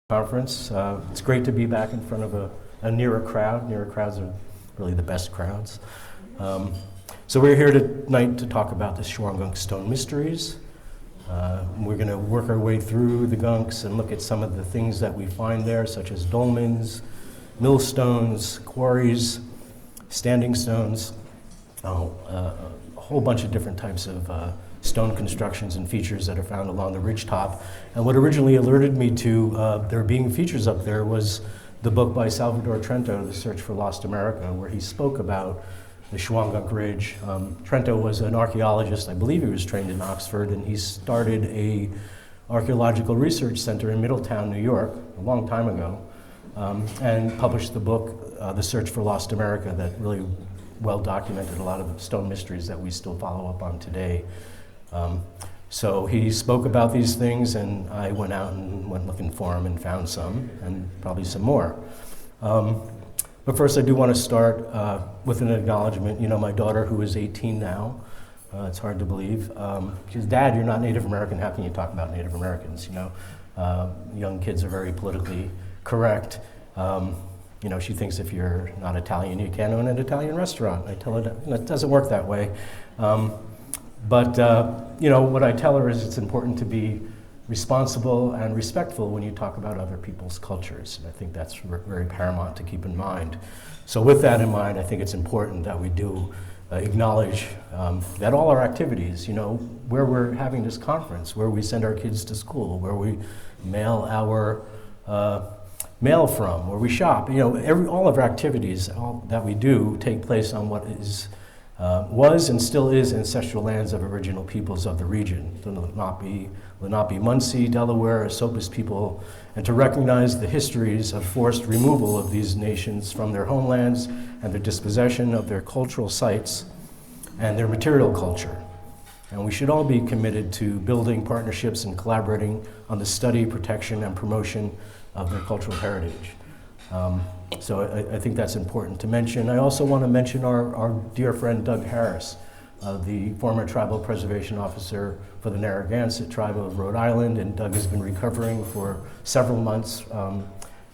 conference. It's great to be back in front of a Nera crowd. Nera crowds are really the best crowds. So we're here tonight to talk about the Shawangunk stone mysteries. We're going to work our way through the gunks and look at some of the things that we find there, such as dolmens, millstones, quarries, standing stones, a whole bunch of different types of stone constructions and features that are found along the ridgetop. And what originally alerted me to there being features up there was the book by Salvador Trento, The Search for Lost America, where he spoke about the Shawangunk Ridge. Trento was an archaeologist. I believe he was trained in Oxford, and he started a archaeological research center in Middletown, New York, a long time ago, and published the book, The Search for Lost America, that really well documented a lot of the stone mysteries that we still follow up on today. So he spoke about these things, and I went out and went looking for them and found some, and probably some more. But first, I do want to start with an acknowledgement. You know, my daughter, who is 18 now, it's hard to believe. She says, "Dad, you're not Native American. How can you talk about Native Americans?" You know, young kids are very politically correct. You know, she thinks if you're not Italian, you can't own an Italian restaurant. I tell her that it doesn't work that way. But you know, what I tell her is it's important to be responsible and respectful when you talk about other people's cultures. And I think that's very paramount to keep in mind. So with that in mind, I think it's important that we do acknowledge that all our activities, you know, where we're having this conference, where we send our kids to school, where we mail our mail from, where we shop, you know, all of our activities that we do take place on what was and still is ancestral lands of original peoples of the region, the Lenape, Munsee, Delaware, Esopus people, and to recognize the histories of forced removal of these nations from their homelands and the dispossession of their cultural sites and their material culture. And we should all be committed to building partnerships and collaborating on the study, protection, and promotion of their cultural heritage. So I think that's important to mention. I also want to mention our dear friend Doug Harris, the former tribal preservation officer for the Narragansett tribe of Rhode Island, and Doug has been recovering for several months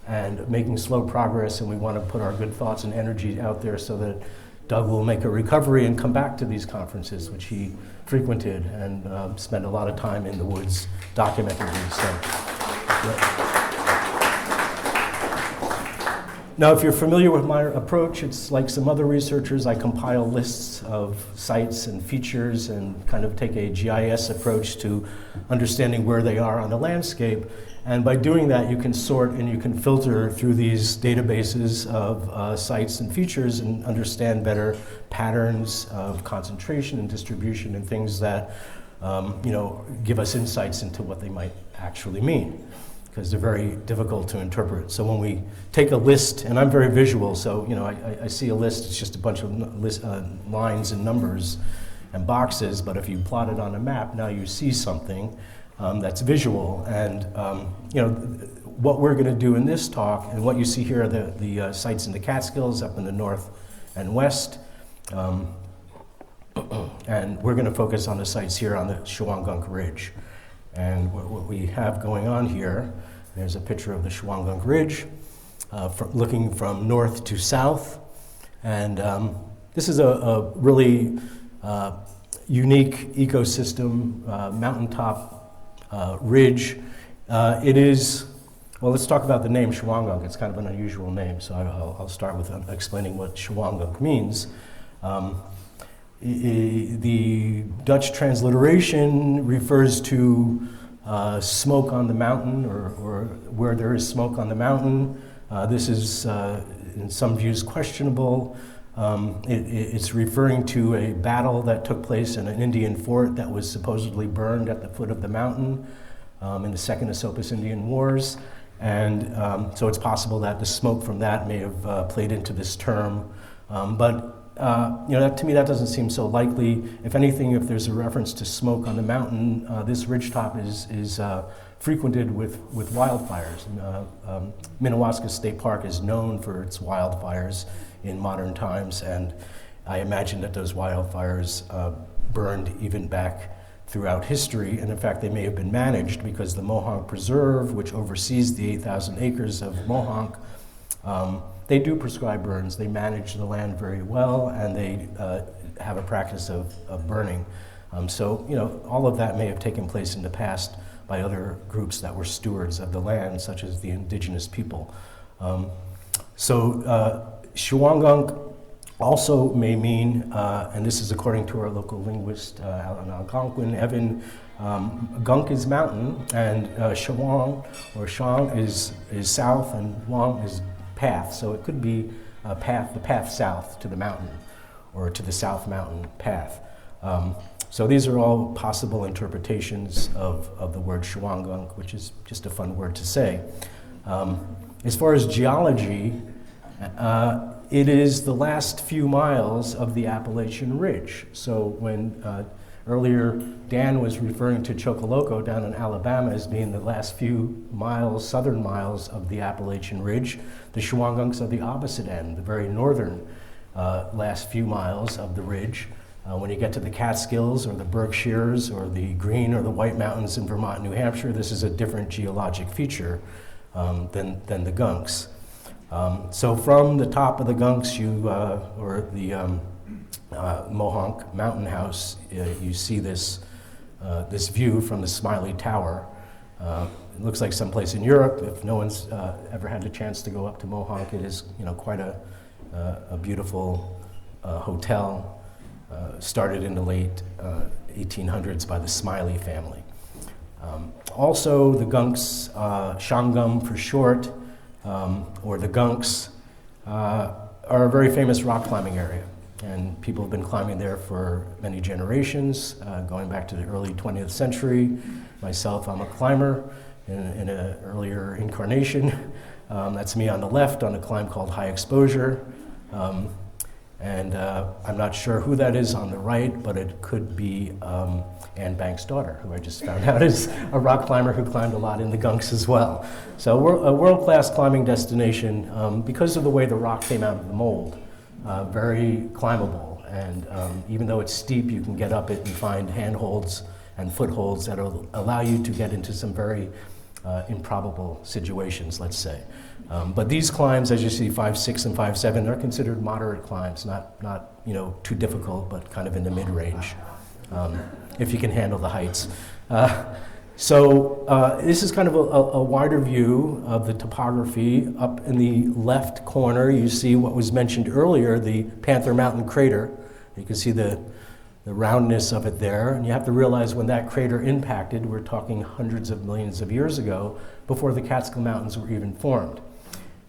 and making slow progress, and we want to put our good thoughts and energy out there so that Doug will make a recovery and come back to these conferences, which he frequented and spent a lot of time in the woods documenting these. So, now, if you're familiar with my approach, it's like some other researchers. I compile lists of sites and features and kind of take a GIS approach to understanding where they are on the landscape. And by doing that, you can sort and you can filter through these databases of sites and features and understand better patterns of concentration and distribution and things that you know, give us insights into what they might actually mean, because they're very difficult to interpret. So when we take a list, and I'm very visual, so you know, I see a list, it's just a bunch of lines and numbers and boxes, but if you plot it on a map, now you see something that's visual. And you know, what we're gonna do in this talk, and what you see here are the sites in the Catskills up in the north and west, and we're gonna focus on the sites here on the Shawangunk Ridge. And what we have going on here, there's a picture of the Shawangunk Ridge, looking from north to south. And this is a really unique ecosystem, mountaintop ridge. It is, well, let's talk about the name Shawangunk. It's kind of an unusual name, so I'll start with explaining what Shawangunk means. The Dutch transliteration refers to smoke on the mountain, or where there is smoke on the mountain. This is, in some views, questionable. It's referring to a battle that took place in an Indian fort that was supposedly burned at the foot of the mountain in the Second Esopus Indian Wars. And so it's possible that the smoke from that may have played into this term. But you know, to me, that doesn't seem so likely. If anything, if there's a reference to smoke on the mountain, this ridgetop is frequented with wildfires. Minnewaska State Park is known for its wildfires in modern times, and I imagine that those wildfires burned even back throughout history, and in fact they may have been managed because the Mohonk Preserve, which oversees the 8,000 acres of Mohonk, they do prescribe burns. They manage the land very well, and they have a practice of burning. So, you know, all of that may have taken place in the past by other groups that were stewards of the land, such as the indigenous people. Shawangunk also may mean, and this is according to our local linguist, Algonquin, Evan, Gunk is mountain, and Shawang, or Shang, is south, and Wang is path. So it could be the path south to the mountain, or to the South Mountain path. So these are all possible interpretations of the word Shawangunk, which is just a fun word to say. As far as geology, it is the last few miles of the Appalachian Ridge. So when earlier Dan was referring to Chocoloco down in Alabama as being the last few miles, southern miles of the Appalachian Ridge, the Shawangunks are the opposite end, the very northern last few miles of the ridge. When you get to the Catskills or the Berkshires or the Green or the White Mountains in Vermont and New Hampshire, this is a different geologic feature than the Gunks. So from the top of the Gunks, or the Mohonk Mountain House, you see this view from the Smiley Tower. It looks like someplace in Europe. If no one's ever had the chance to go up to Mohonk, it is, you know, quite a beautiful hotel. Started in the late 1800s by the Smiley family. Also, the Gunks, Shangum for short, or the Gunks, are a very famous rock climbing area. And people have been climbing there for many generations, going back to the early 20th century. Myself, I'm a climber in an earlier incarnation. That's me on the left on a climb called High Exposure. And I'm not sure who that is on the right, but it could be Anne Banks' daughter, who I just found out is a rock climber who climbed a lot in the Gunks as well. So we're a world-class climbing destination because of the way the rock came out of the mold. Very climbable, and even though it's steep, you can get up it and find handholds and footholds that will allow you to get into some very improbable situations, let's say. But these climbs, as you see, 5, 6, and 5, 7, are considered moderate climbs, not you know, too difficult, but kind of in the mid-range, if you can handle the heights. So this is kind of a wider view of the topography. Up in the left corner, you see what was mentioned earlier, the Panther Mountain crater. You can see the roundness of it there, and you have to realize when that crater impacted, we're talking hundreds of millions of years ago, before the Catskill Mountains were even formed.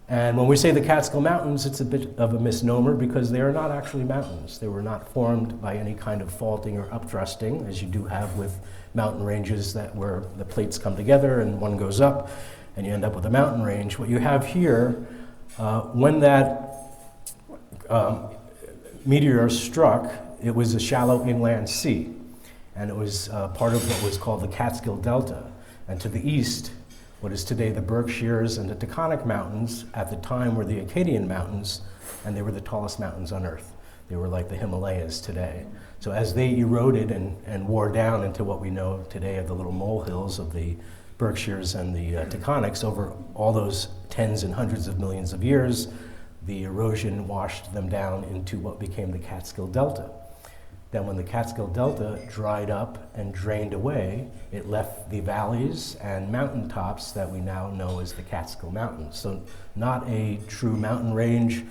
And when we say the Catskill Mountains, it's a bit of a misnomer because they are not actually mountains. They were not formed by any kind of faulting or upthrusting, as you do have with mountain ranges where the plates come together and one goes up, and you end up with a mountain range. What you have here, when that meteor struck, it was a shallow inland sea, and it was part of what was called the Catskill Delta. And to the east, what is today the Berkshires and the Taconic Mountains at the time were the Acadian Mountains, and they were the tallest mountains on Earth. They were like the Himalayas today. So as they eroded and wore down into what we know today of the little molehills of the Berkshires and the Taconics, over all those tens and hundreds of millions of years, the erosion washed them down into what became the Catskill Delta. Then when the Catskill Delta dried up and drained away, it left the valleys and mountaintops that we now know as the Catskill Mountains. So not a true mountain range,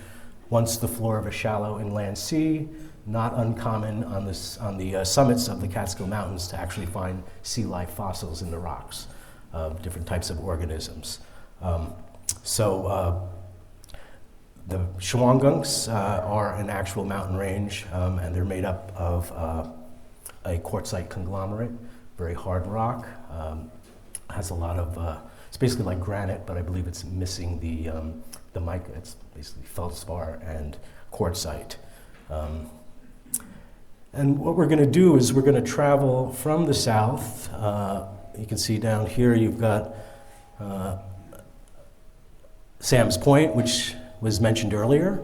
once the floor of a shallow inland sea, not uncommon on the summits of the Catskill Mountains to actually find sea life fossils in the rocks of different types of organisms. The Shawangunks are an actual mountain range, and they're made up of a quartzite conglomerate, very hard rock. Has a lot of, it's basically like granite, but I believe it's missing the mica. It's basically feldspar and quartzite. And what we're going to do is we're going to travel from the south. You can see down here you've got Sam's Point, which was mentioned earlier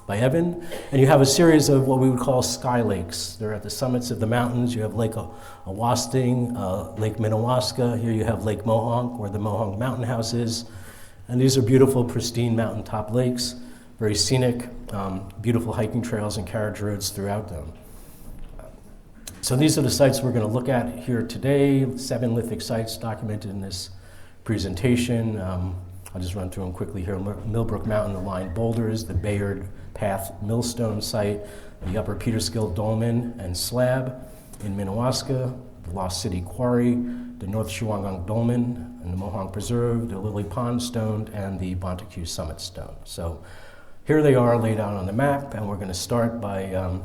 by Evan. And you have a series of what we would call sky lakes. They're at the summits of the mountains. You have Lake Awasting, Lake Minnewaska. Here you have Lake Mohonk, where the Mohonk Mountain House is. And these are beautiful, pristine mountaintop lakes, very scenic, beautiful hiking trails and carriage roads throughout them. So these are the sites we're going to look at here today, 7 lithic sites documented in this presentation. I'll just run through them quickly here. Millbrook Mountain, the lined boulders, the Bayard Path millstone site, the upper Peterskill Dolmen and slab in Minnewaska, the Lost City Quarry, the North Shawangunk Dolmen and the Mohonk Preserve, the Lily Pond Stone, and the Montague Summit Stone. So here they are laid out on the map, and we're going to start by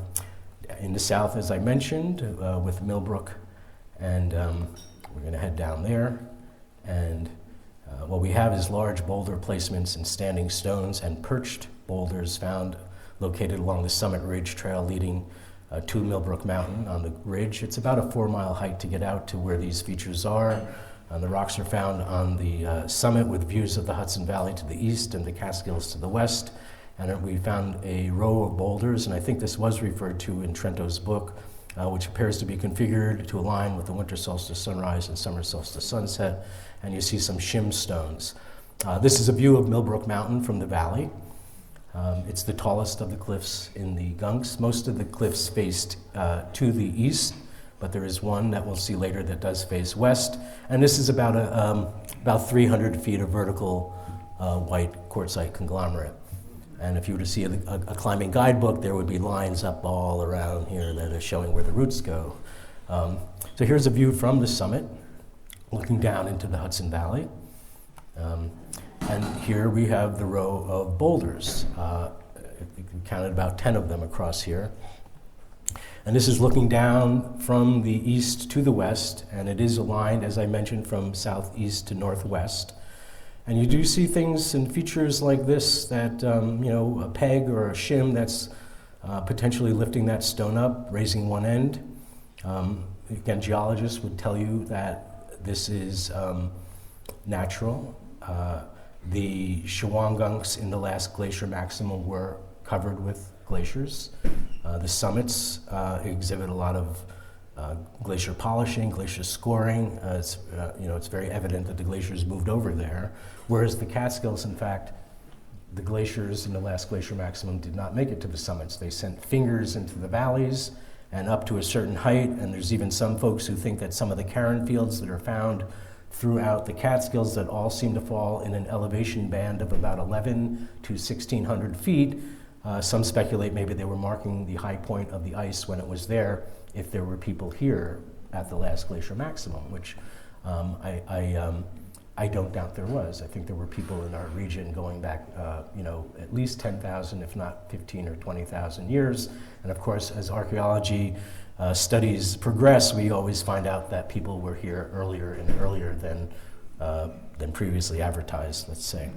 in the south, as I mentioned, with Millbrook, and we're going to head down there. And what we have is large boulder placements and standing stones and perched boulders found located along the Summit Ridge Trail leading to Millbrook Mountain on the ridge. It's about a 4-mile hike to get out to where these features are. The rocks are found on the summit with views of the Hudson Valley to the east and the Catskills to the west. And we found a row of boulders, and I think this was referred to in Trento's book, which appears to be configured to align with the winter solstice sunrise and summer solstice sunset. And you see some shim stones. This is a view of Millbrook Mountain from the valley. It's the tallest of the cliffs in the Gunks. Most of the cliffs faced to the east, but there is one that we'll see later that does face west. And this is about 300 feet of vertical white quartzite conglomerate. And if you were to see a climbing guidebook, there would be lines up all around here that are showing where the roots go. So here's a view from the summit, looking down into the Hudson Valley. And here we have the row of boulders. We counted about 10 of them across here. And this is looking down from the east to the west, and it is aligned, as I mentioned, from southeast to northwest. And you do see things and features like this that, a peg or a shim that's potentially lifting that stone up, raising one end. Again, geologists would tell you that this is natural. The Shawangunks in the last glacier maximum were covered with glaciers. The summits exhibit a lot of glacier polishing, glacier scoring. It's very evident that the glaciers moved over there. Whereas the Catskills, in fact, the glaciers in the last glacier maximum did not make it to the summits. They sent fingers into the valleys and up to a certain height. And there's even some folks who think that some of the cairn fields that are found throughout the Catskills that all seem to fall in an elevation band of about 11 to 1,600 feet. Some speculate maybe they were marking the high point of the ice when it was there, if there were people here at the last glacier maximum, which I don't doubt there was. I think there were people in our region going back, at least 10,000, if not 15 or 20,000 years. And of course, as archaeology studies progress, we always find out that people were here earlier than previously advertised, let's say.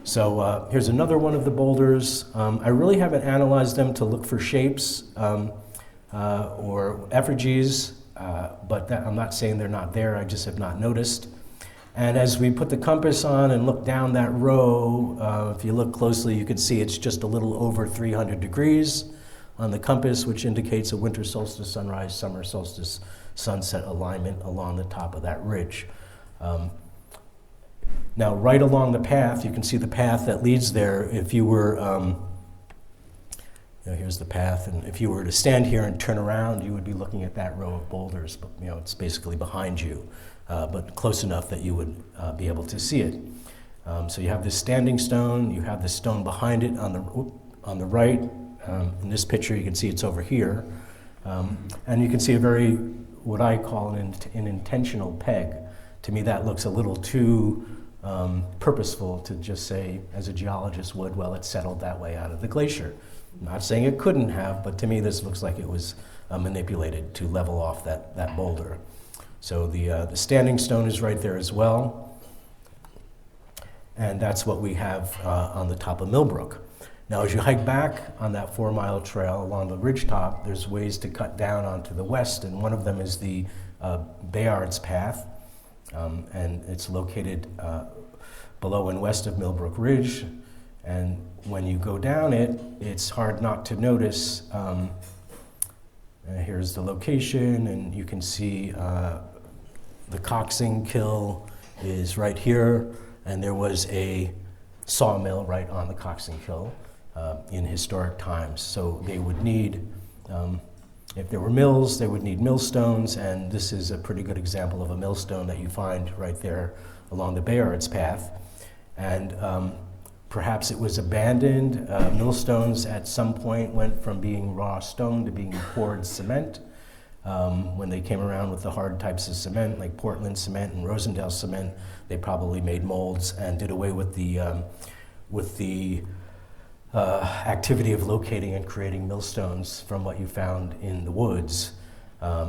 So here's another one of the boulders. I really haven't analyzed them to look for shapes or effigies, but I'm not saying they're not there, I just have not noticed. And as we put the compass on and look down that row, if you look closely, you can see it's just a little over 300 degrees on the compass, which indicates a winter solstice sunrise, summer solstice sunset alignment along the top of that ridge. Now, right along the path, you can see the path that leads there. If you were, here's the path, and if you were to stand here and turn around, you would be looking at that row of boulders, but it's basically behind you, but close enough that you would be able to see it. So you have this standing stone, you have the stone behind it on the right. In this picture, you can see it's over here. And you can see what I call an intentional peg. To me, that looks a little too purposeful to just say, as a geologist would, well, it settled that way out of the glacier. I'm not saying it couldn't have, but to me, this looks like it was manipulated to level off that boulder. So the standing stone is right there as well. And that's what we have on the top of Millbrook. Now, as you hike back on that 4-mile trail along the ridgetop, there's ways to cut down onto the west, and one of them is the Bayard's Path, and it's located below and west of Millbrook Ridge. And when you go down it, it's hard not to notice. Here's the location, and you can see the coxing kill is right here, and there was a sawmill right on the coxing kill in historic times. So they would need, if there were mills, they would need millstones, and this is a pretty good example of a millstone that you find right there along the Bayard's path. And perhaps it was abandoned. Millstones at some point went from being raw stone to being poured cement. When they came around with the hard types of cement, like Portland cement and Rosendale cement, they probably made molds and did away with the activity of locating and creating millstones from what you found in the woods.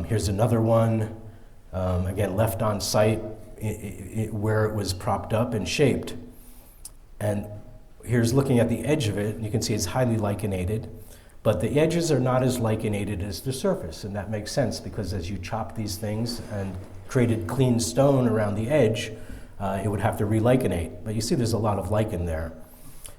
Here's another one, again, left on site where it was propped up and shaped. And here's looking at the edge of it, and you can see it's highly lichenated, but the edges are not as lichenated as the surface, and that makes sense because as you chop these things and created clean stone around the edge, it would have to relikenate. But you see there's a lot of lichen there.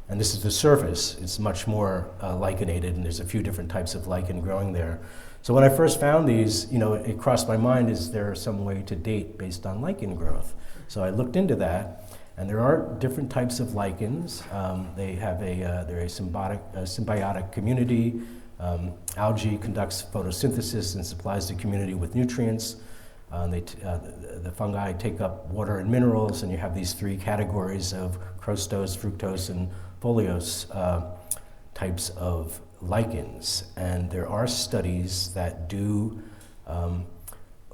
And this is the surface. It's much more lichenated, and there's a few different types of lichen growing there. So when I first found these, it crossed my mind, is there some way to date based on lichen growth? So I looked into that, and there are different types of lichens. They're a symbiotic community. Algae conducts photosynthesis and supplies the community with nutrients. The fungi take up water and minerals, and you have these three categories of crostose, fructose, and foliose types of lichens. And there are studies that do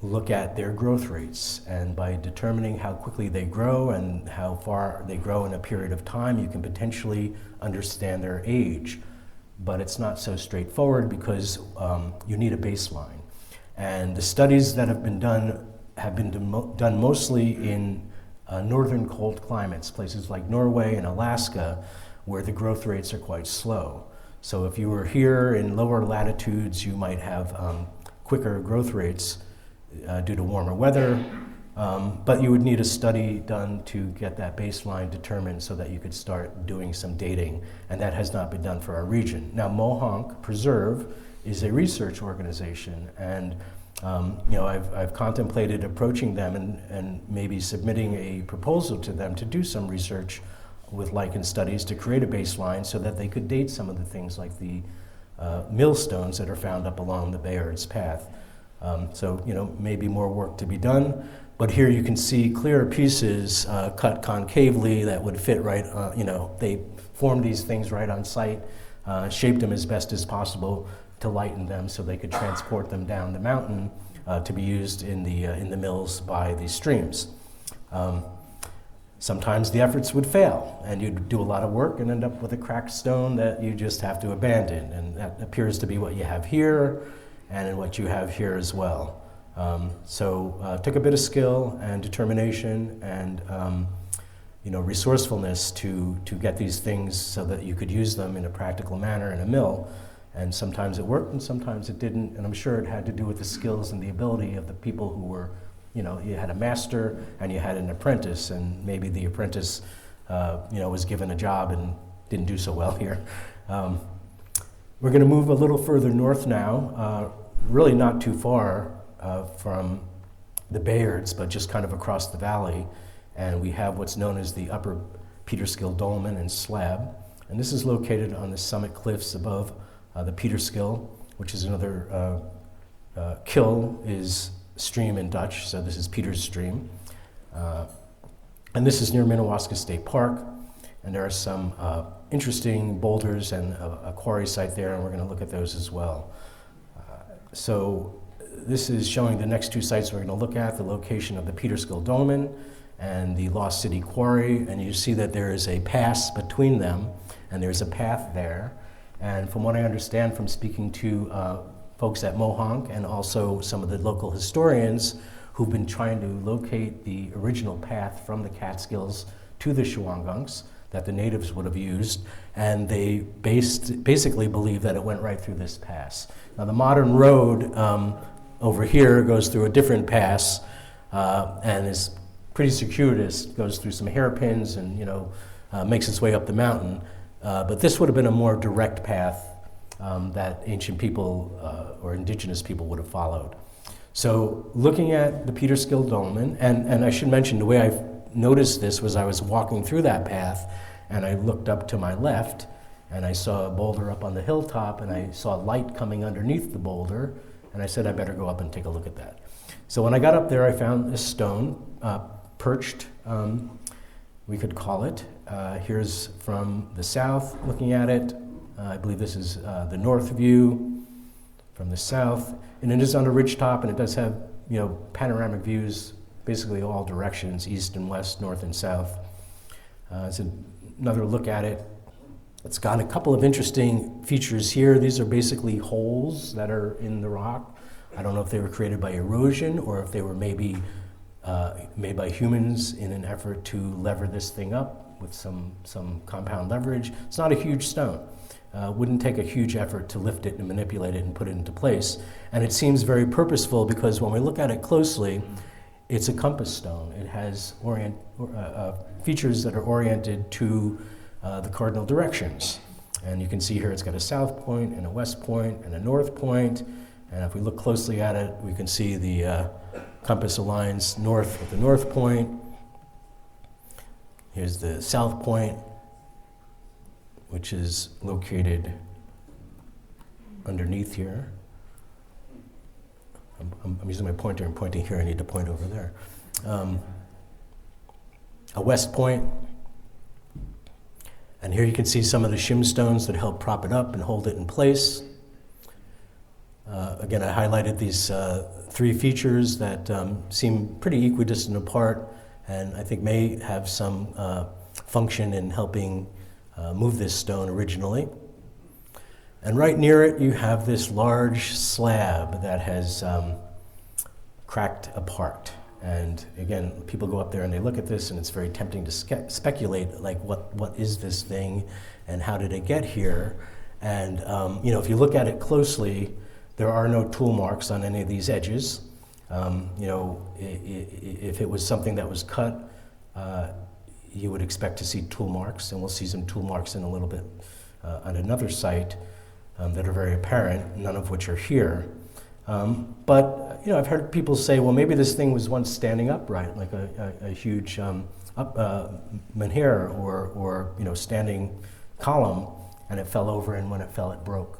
look at their growth rates, and by determining how quickly they grow and how far they grow in a period of time, you can potentially understand their age. But it's not so straightforward because you need a baseline. And the studies that have been done done mostly in northern cold climates, places like Norway and Alaska, where the growth rates are quite slow. So if you were here in lower latitudes, you might have quicker growth rates due to warmer weather, but you would need a study done to get that baseline determined so that you could start doing some dating, and that has not been done for our region. Now, Mohonk Preserve is a research organization, and I've contemplated approaching them and maybe submitting a proposal to them to do some research with lichen studies to create a baseline so that they could date some of the things like the millstones that are found up along the Bayard's path. Maybe more work to be done, but here you can see clear pieces cut concavely that would fit right, they formed these things right on site, shaped them as best as possible to lighten them so they could transport them down the mountain to be used in the mills by the streams. Sometimes the efforts would fail, and you'd do a lot of work and end up with a cracked stone that you just have to abandon, and that appears to be what you have here and what you have here as well. Took a bit of skill and determination and resourcefulness to get these things so that you could use them in a practical manner in a mill. And sometimes it worked and sometimes it didn't, and I'm sure it had to do with the skills and the ability of the people who were, you had a master and you had an apprentice, and maybe the apprentice, was given a job and didn't do so well here. We're going to move a little further north now, really not too far from the Bayards, but just kind of across the valley, and we have what's known as the Upper Peterskill Dolmen and Slab, and this is located on the summit cliffs above the Peterskill, which is another kill is stream in Dutch, so this is Peter's Stream. And this is near Minnewaska State Park, and there are some interesting boulders and a quarry site there, and we're going to look at those as well. So this is showing the next two sites we're going to look at, the location of the Peterskill Dolmen and the Lost City Quarry, and you see that there is a pass between them, and there's a path there. And from what I understand from speaking to folks at Mohonk and also some of the local historians who've been trying to locate the original path from the Catskills to the Shawangunks that the natives would have used, and they basically believe that it went right through this pass. Now the modern road over here goes through a different pass and is pretty circuitous, goes through some hairpins and makes its way up the mountain. But this would have been a more direct path that ancient people or indigenous people would have followed. So looking at the Peterskill Dolmen, and I should mention the way I noticed this was I was walking through that path and I looked up to my left and I saw a boulder up on the hilltop and I saw light coming underneath the boulder and I said I better go up and take a look at that. So when I got up there I found a stone perched, we could call it. Here's from the south looking at it. I believe this is the north view from the south. And it is on a ridgetop and it does have panoramic views basically all directions, east and west, north and south. It's another look at it. It's got a couple of interesting features here. These are basically holes that are in the rock. I don't know if they were created by erosion or if they were maybe made by humans in an effort to lever this thing up with some compound leverage. It's not a huge stone. Wouldn't take a huge effort to lift it and manipulate it and put it into place. And it seems very purposeful because when we look at it closely, it's a compass stone. It has features that are oriented to the cardinal directions. And you can see here it's got a south point and a west point and a north point. And if we look closely at it, we can see the compass aligns north with the north point. Here's the south point, which is located underneath here. I'm using my pointer and pointing here. I need to point over there. A west point. And here you can see some of the shim stones that help prop it up and hold it in place. Again, I highlighted these three features that seem pretty equidistant apart and I think may have some function in helping move this stone originally. And right near it, you have this large slab that has cracked apart. And again, people go up there and they look at this and it's very tempting to speculate, like what is this thing and how did it get here? And if you look at it closely, there are no tool marks on any of these edges. If it was something that was cut, you would expect to see tool marks, and we'll see some tool marks in a little bit on another site that are very apparent, none of which are here. But I've heard people say, well, maybe this thing was once standing upright, like a huge menhir or standing column, and it fell over, and when it fell, it broke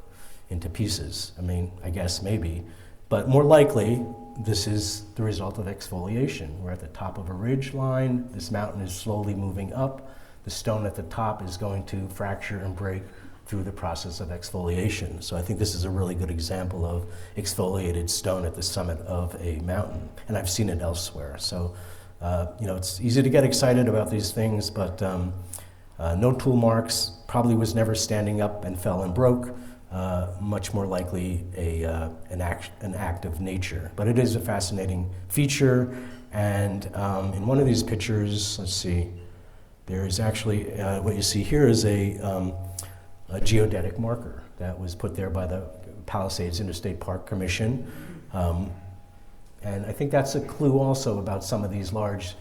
into pieces. I mean, I guess maybe, but more likely, this is the result of exfoliation. We're at the top of a ridge line. This mountain is slowly moving up. The stone at the top is going to fracture and break through the process of exfoliation. So I think this is a really good example of exfoliated stone at the summit of a mountain. And I've seen it elsewhere. So, it's easy to get excited about these things, but no tool marks, probably was never standing up and fell and broke. Much more likely an act of nature. But it is a fascinating feature, and in one of these pictures, let's see, there is actually, what you see here is a geodetic marker that was put there by the Palisades Interstate Park Commission. And I think that's a clue also about some of these large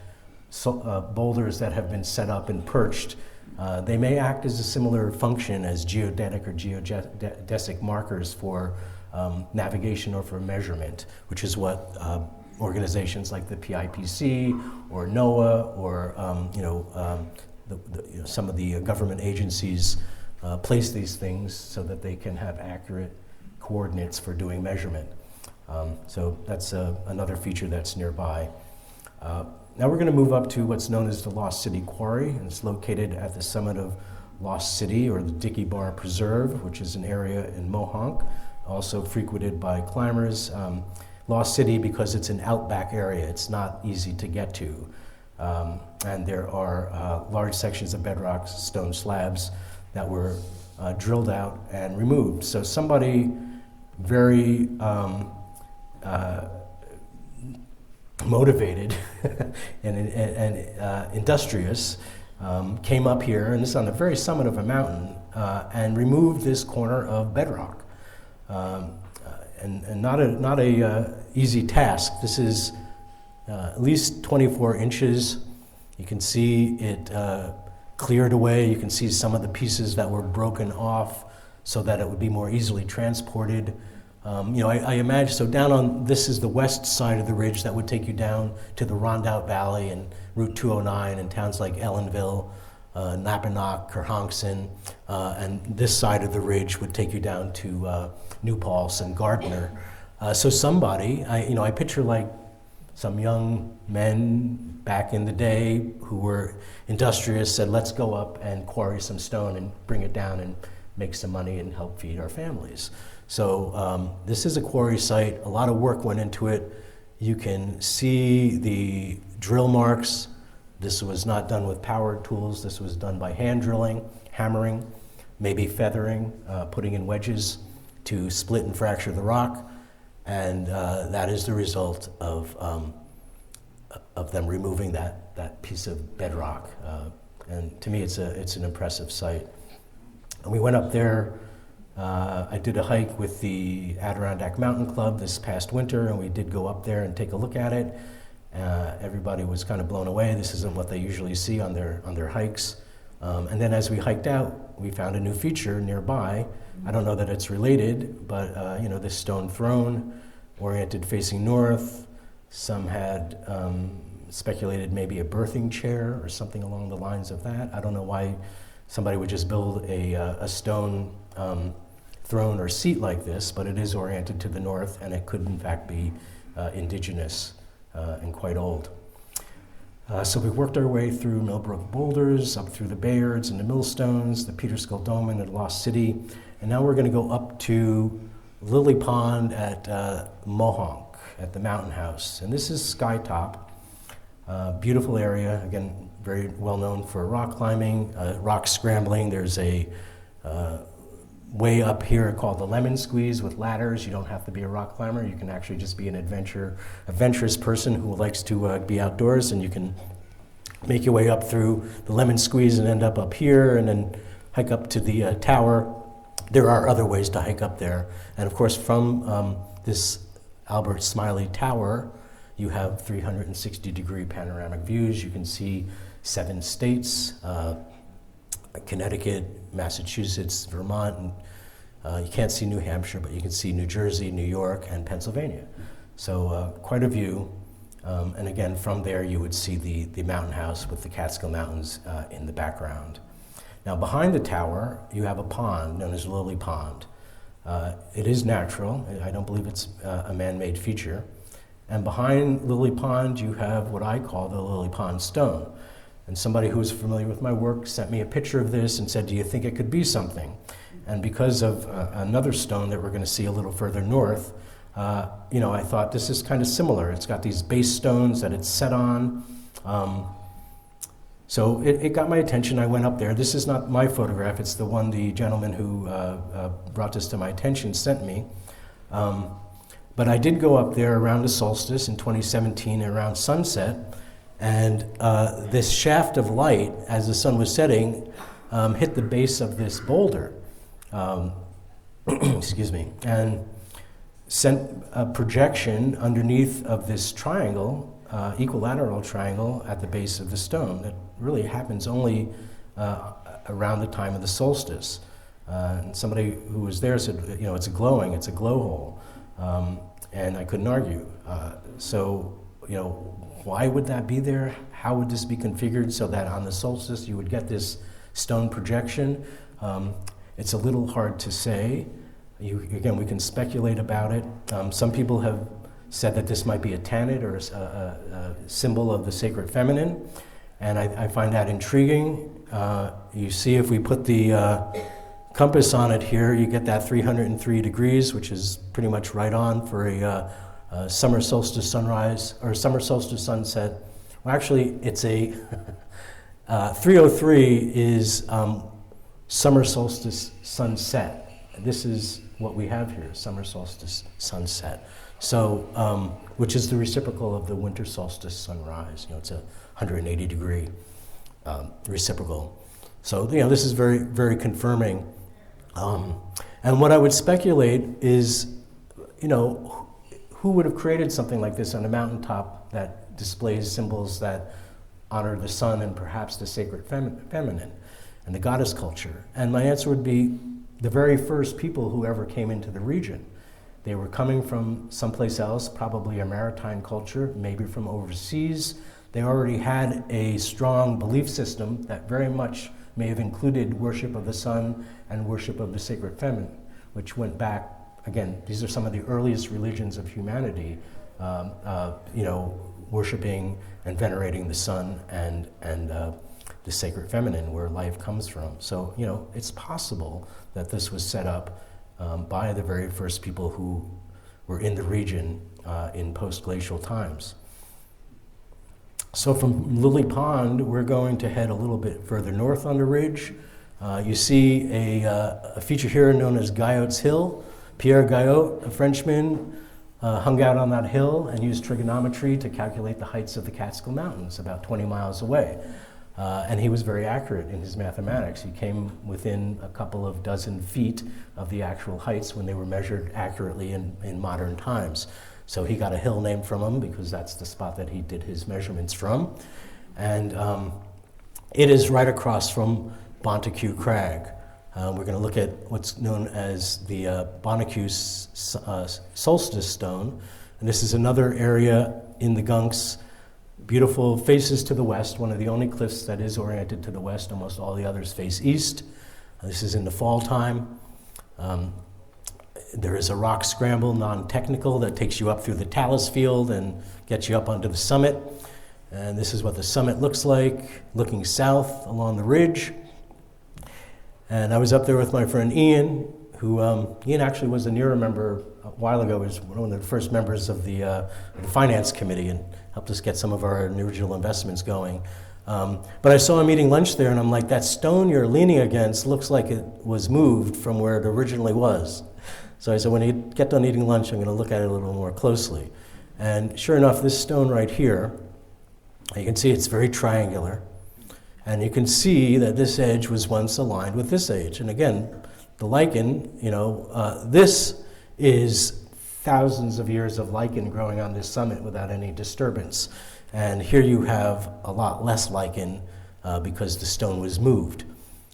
boulders that have been set up and perched. They may act as a similar function as geodetic or geodesic markers for navigation or for measurement, which is what organizations like the PIPC or NOAA or some of the government agencies place these things so that they can have accurate coordinates for doing measurement. So that's another feature that's nearby. Now we're going to move up to what's known as the Lost City Quarry, and it's located at the summit of Lost City, or the Dickey Bar Preserve, which is an area in Mohonk, also frequented by climbers. Lost City because it's an outback area. It's not easy to get to. And there are large sections of bedrock stone slabs that were drilled out and removed. So somebody very motivated and industrious came up here, and this is on the very summit of a mountain, and removed this corner of bedrock. And not a easy task. This is at least 24 inches. You can see it cleared away. You can see some of the pieces that were broken off so that it would be more easily transported. I imagine, so down on, this is the west side of the ridge that would take you down to the Rondout Valley and Route 209 and towns like Ellenville, Napanock, Kerhonkson, and this side of the ridge would take you down to New Paltz and Gardner. So somebody, I picture like some young men back in the day who were industrious said, let's go up and quarry some stone and bring it down and make some money and help feed our families. So this is a quarry site. A lot of work went into it. You can see the drill marks. This was not done with power tools. This was done by hand drilling, hammering, maybe feathering, putting in wedges to split and fracture the rock. And that is the result of them removing that piece of bedrock. And to me, it's an impressive site. And we went up there. I did a hike with the Adirondack Mountain Club this past winter, and we did go up there and take a look at it. Everybody was kind of blown away. This isn't what they usually see on their hikes. And then as we hiked out, we found a new feature nearby. I don't know that it's related, but this stone throne oriented facing north. Some had speculated maybe a birthing chair or something along the lines of that. I don't know why somebody would just build a stone throne or seat like this, but it is oriented to the north, and it could in fact be indigenous and quite old. So we worked our way through Millbrook boulders, up through the Bayards and the millstones, the Peterskill Dolmen and Lost City, and now we're going to go up to Lily Pond at Mohonk, at the Mountain House. And this is Skytop, beautiful area, again, very well known for rock climbing, rock scrambling. There's a way up here called the Lemon Squeeze with ladders. You don't have to be a rock climber. You can actually just be an adventurous person who likes to be outdoors, and you can make your way up through the Lemon Squeeze and end up here and then hike up to the tower. There are other ways to hike up there. And of course, from this Albert Smiley Tower, you have 360-degree panoramic views. You can see 7 states, Connecticut, Massachusetts, Vermont, and you can't see New Hampshire, but you can see New Jersey, New York, and Pennsylvania. So quite a view. And again, from there you would see the mountain house with the Catskill Mountains in the background. Now behind the tower, you have a pond known as Lily Pond. It is natural. I don't believe it's a man-made feature. And behind Lily Pond, you have what I call the Lily Pond Stone. And somebody who's familiar with my work sent me a picture of this and said, do you think it could be something? And because of another stone that we're going to see a little further north, I thought this is kind of similar. It's got these base stones that it's set on. So it got my attention. I went up there. This is not my photograph. It's the one the gentleman who brought this to my attention sent me. But I did go up there around the solstice in 2017, around sunset. And this shaft of light, as the sun was setting, hit the base of this boulder, excuse me, and sent a projection underneath of this triangle, equilateral triangle at the base of the stone. That really happens only around the time of the solstice. And somebody who was there said, it's it's a glow hole. And I couldn't argue. Why would that be there? How would this be configured so that on the solstice you would get this stone projection? It's a little hard to say. Again, we can speculate about it. Some people have said that this might be a tanit or a symbol of the sacred feminine, and I find that intriguing. You see, if we put the compass on it here, you get that 303 degrees, which is pretty much right on for a summer solstice sunrise or summer solstice sunset. Well, actually, it's a 303 is summer solstice sunset. This is what we have here, summer solstice sunset. So, which is the reciprocal of the winter solstice sunrise. It's a 180 degree reciprocal. So, this is very, very confirming. And what I would speculate is, who would have created something like this on a mountaintop that displays symbols that honor the sun and perhaps the sacred feminine and the goddess culture? And my answer would be the very first people who ever came into the region. They were coming from someplace else, probably a maritime culture, maybe from overseas. They already had a strong belief system that very much may have included worship of the sun and worship of the sacred feminine, which went back, again, these are some of the earliest religions of humanity, worshiping and venerating the sun and the sacred feminine, where life comes from. So, it's possible that this was set up by the very first people who were in the region in post-glacial times. So from Lily Pond, we're going to head a little bit further north on the ridge. You see a feature here known as Guyot's Hill. Pierre Guyot, a Frenchman, hung out on that hill and used trigonometry to calculate the heights of the Catskill Mountains, about 20 miles away. And he was very accurate in his mathematics. He came within a couple of dozen feet of the actual heights when they were measured accurately in modern times. So he got a hill named from him because that's the spot that he did his measurements from. And it is right across from Montague Crag. We're going to look at what's known as the Montague Solstice Stone. And this is another area in the Gunks. Beautiful, faces to the west, one of the only cliffs that is oriented to the west. Almost all the others face east. This is in the fall time. There is a rock scramble, non-technical, that takes you up through the talus field and gets you up onto the summit. And this is what the summit looks like, looking south along the ridge. And I was up there with my friend Ian, who, Ian actually was a Nera member a while ago. He was one of the first members of the finance committee and helped us get some of our original investments going. But I saw him eating lunch there, and I'm like, that stone you're leaning against looks like it was moved from where it originally was. So I said, when you get done eating lunch, I'm going to look at it a little more closely. And sure enough, this stone right here, you can see it's very triangular. And you can see that this edge was once aligned with this edge. And again, the lichen, this is thousands of years of lichen growing on this summit without any disturbance. And here you have a lot less lichen because the stone was moved.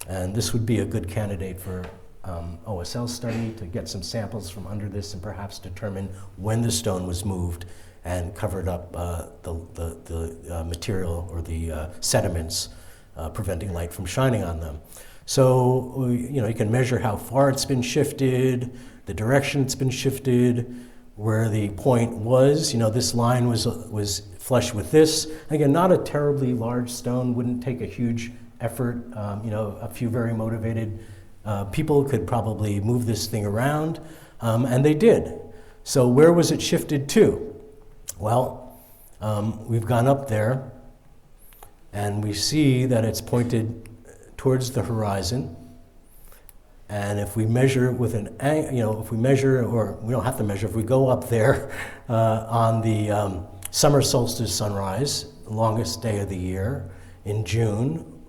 And this would be a good candidate for OSL study to get some samples from under this and perhaps determine when the stone was moved and covered up the material or the sediments, preventing light from shining on them. So, you can measure how far it's been shifted, the direction it's been shifted, where the point was. This line was flush with this. Again, not a terribly large stone, wouldn't take a huge effort. A few very motivated people could probably move this thing around, and they did. So where was it shifted to? Well, we've gone up there, and we see that it's pointed towards the horizon. And if we measure with if we measure, or we don't have to measure, if we go up there on the summer solstice sunrise, the longest day of the year, in June,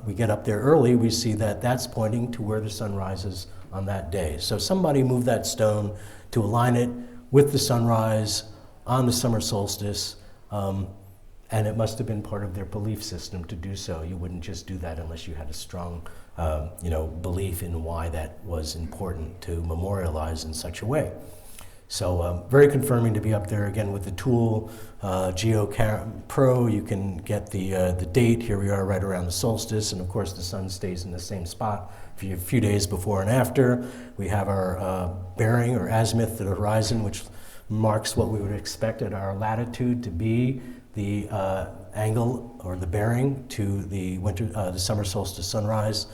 we get up there early, we see that that's pointing to where the sun rises on that day. So somebody moved that stone to align it with the sunrise on the summer solstice, and it must have been part of their belief system to do so. You wouldn't just do that unless you had a strong belief in why that was important to memorialize in such a way. So very confirming to be up there again with the tool, Pro. You can get the date. Here we are right around the solstice, and of course the sun stays in the same spot for a few days before and after. We have our bearing or azimuth to the horizon, which marks what we would expect at our latitude to be the angle or the bearing to the summer solstice sunrise.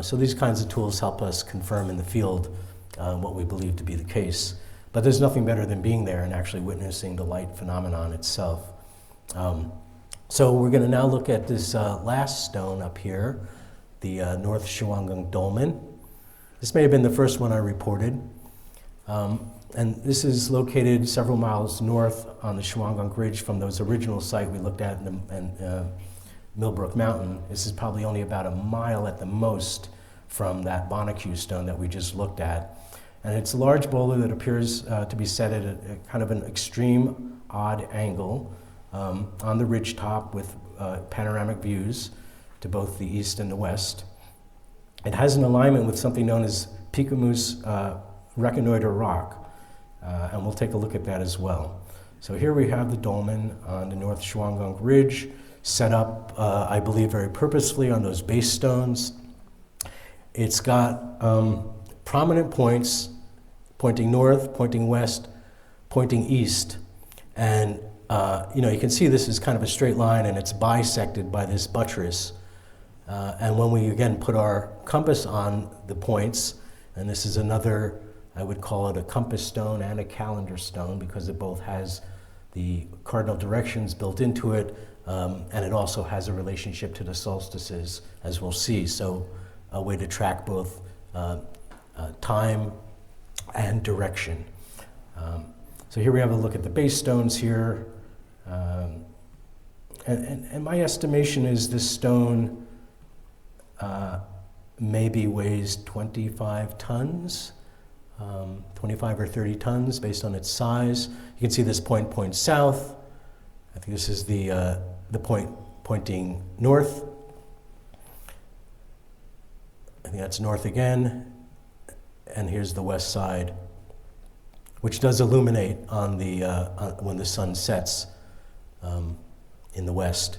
So these kinds of tools help us confirm in the field what we believe to be the case. But there's nothing better than being there and actually witnessing the light phenomenon itself. So we're going to now look at this last stone up here, the North Shawangunk Dolmen. This may have been the first one I reported. And this is located several miles north on the Shawangunk Ridge from those original site we looked at in Millbrook Mountain. This is probably only about a mile at the most from that Montague stone that we just looked at. And it's a large boulder that appears to be set at a kind of an extreme odd angle on the ridge top with panoramic views to both the east and the west. It has an alignment with something known as Picamous reconnoiter rock, and we'll take a look at that as well. So here we have the dolmen on the North Shawangunk Ridge, set up, I believe, very purposefully on those base stones. It's got prominent points pointing north, pointing west, pointing east. And you can see this is kind of a straight line, and it's bisected by this buttress. And when we, again, put our compass on the points, and this is another, I would call it a compass stone and a calendar stone, because it both has the cardinal directions built into it, and it also has a relationship to the solstices, as we'll see. So a way to track both time and direction. So here we have a look at the base stones here. And my estimation is this stone maybe weighs 25 tons, 25 or 30 tons based on its size. You can see this point points south. I think this is the point pointing north. I think that's north again. And here's the west side, which does illuminate on the when the sun sets in the west.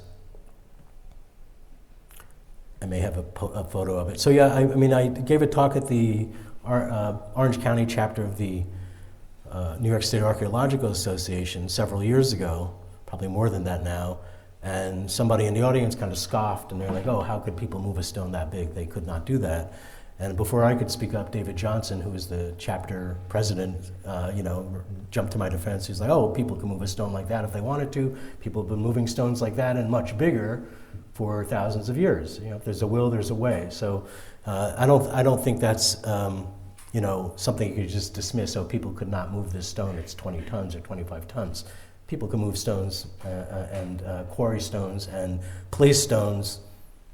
I may have a photo of it. So yeah, I gave a talk at the Orange County chapter of the New York State Archaeological Association several years ago, probably more than that now, and somebody in the audience kind of scoffed, and they're like, oh, how could people move a stone that big? They could not do that. And before I could speak up, David Johnson, who was the chapter president, jumped to my defense. He's like, oh, people can move a stone like that if they wanted to. People have been moving stones like that and much bigger for thousands of years. If there's a will, there's a way. So I don't think that's something you could just dismiss. Oh, people could not move this stone. It's 20 tons or 25 tons. People can move stones and quarry stones and place stones,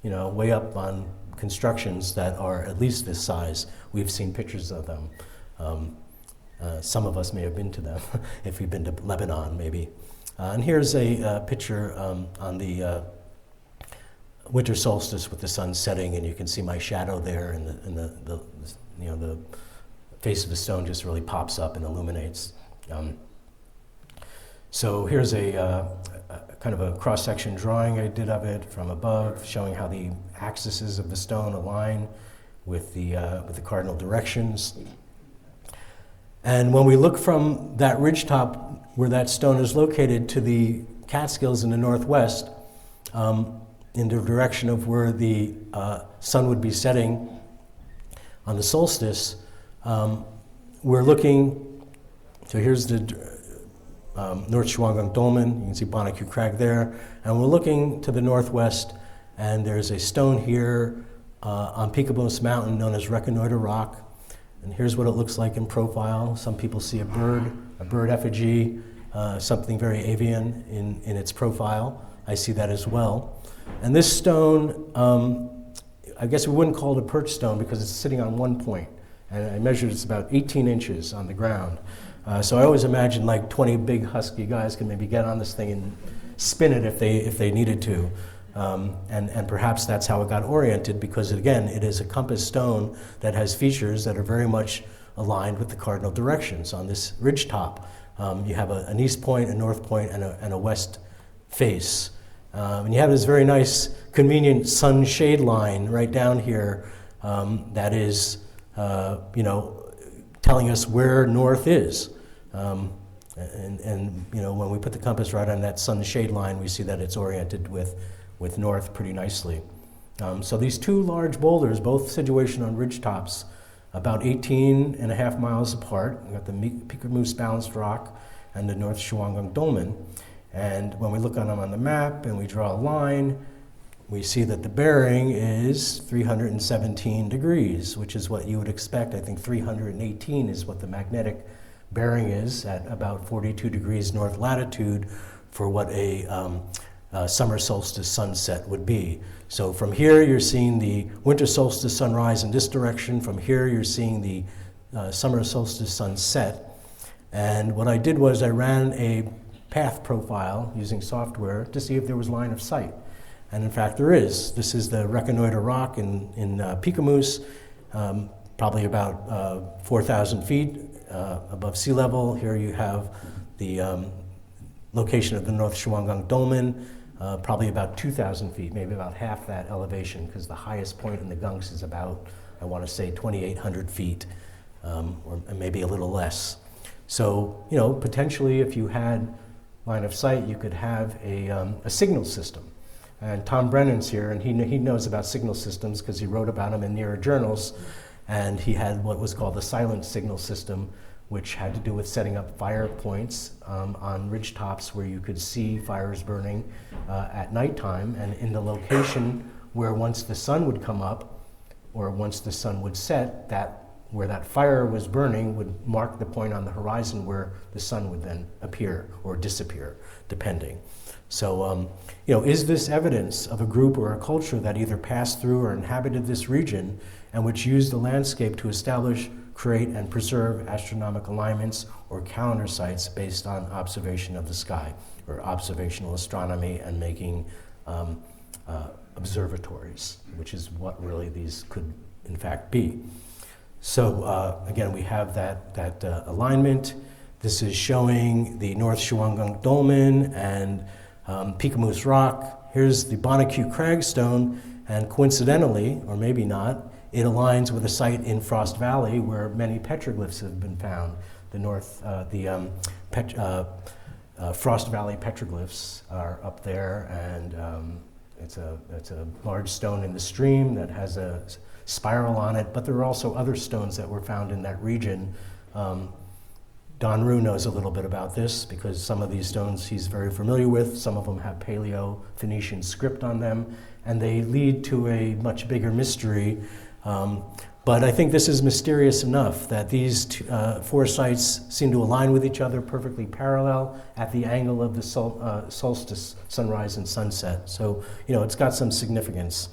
way up on constructions that are at least this size. We've seen pictures of them. Some of us may have been to them if we've been to Lebanon, maybe. And here's a picture on the winter solstice with the sun setting, and you can see my shadow there, and the face of the stone just really pops up and illuminates. So here's a kind of a cross-section drawing I did of it from above, showing how the axes of the stone align with the cardinal directions. And when we look from that ridgetop where that stone is located to the Catskills in the northwest, in the direction of where the sun would be setting on the solstice, we're looking, so here's the North Shawangunk Dolmen, you can see Montague Crag there, and we're looking to the northwest, and there's a stone here on Peterskill Mountain known as Reconnoiter Rock, and here's what it looks like in profile. Some people see a bird effigy, something very avian in its profile. I see that as well. And this stone, I guess we wouldn't call it a perch stone because it's sitting on one point, and I measured it's about 18 inches on the ground. So I always imagine like 20 big husky guys can maybe get on this thing and spin it if they needed to. And perhaps that's how it got oriented, because again, it is a compass stone that has features that are very much aligned with the cardinal directions on this ridgetop. You have an east point, a north point, and a west face. And you have this very nice, convenient sun shade line right down here that is, telling us where north is. And when we put the compass right on that sun shade line, we see that it's oriented with north pretty nicely. So these two large boulders, both situated on ridgetops, about 18 and a half miles apart. We've got the Peterskill Balanced Rock and the North Shawangunk Dolmen. And when we look on them on the map and we draw a line, we see that the bearing is 317 degrees, which is what you would expect. I think 318 is what the magnetic bearing is at about 42 degrees north latitude for what a summer solstice sunset would be. So from here, you're seeing the winter solstice sunrise in this direction. From here, you're seeing the summer solstice sunset. And what I did was I ran a path profile using software to see if there was line of sight. And in fact, there is. This is the Reconnoiter Rock in Picamous, probably about 4,000 feet above sea level. Here you have the location of the North Shawangunk Dolmen, probably about 2,000 feet, maybe about half that elevation, because the highest point in the Gunks is about, I want to say, 2,800 feet, or maybe a little less. So, you know, potentially if you had line of sight, you could have a signal system. And Tom Brennan's here, and he knows about signal systems because he wrote about them in Nera journals, and he had what was called the silent signal system, which had to do with setting up fire points on ridge tops where you could see fires burning at nighttime, and in the location where once the sun would come up or once the sun would set, where that fire was burning would mark the point on the horizon where the sun would then appear or disappear, depending. So, you know, is this evidence of a group or a culture that either passed through or inhabited this region and which used the landscape to establish, create, and preserve astronomical alignments or calendar sites based on observation of the sky, or observational astronomy and making observatories, which is what really these could in fact be. So again, we have that alignment. This is showing the North Shawangunk Dolmen and Picamous Rock. Here's the Montague Cragstone, and coincidentally, or maybe not, it aligns with a site in Frost Valley where many petroglyphs have been found. Frost Valley petroglyphs are up there, and it's a large stone in the stream that has a spiral on it, but there are also other stones that were found in that region. Don Rue knows a little bit about this because some of these stones he's very familiar with. Some of them have Paleo-Phoenician script on them, and they lead to a much bigger mystery. But I think this is mysterious enough that these four sites seem to align with each other perfectly parallel at the angle of the solstice, sunrise and sunset. So, you know, it's got some significance.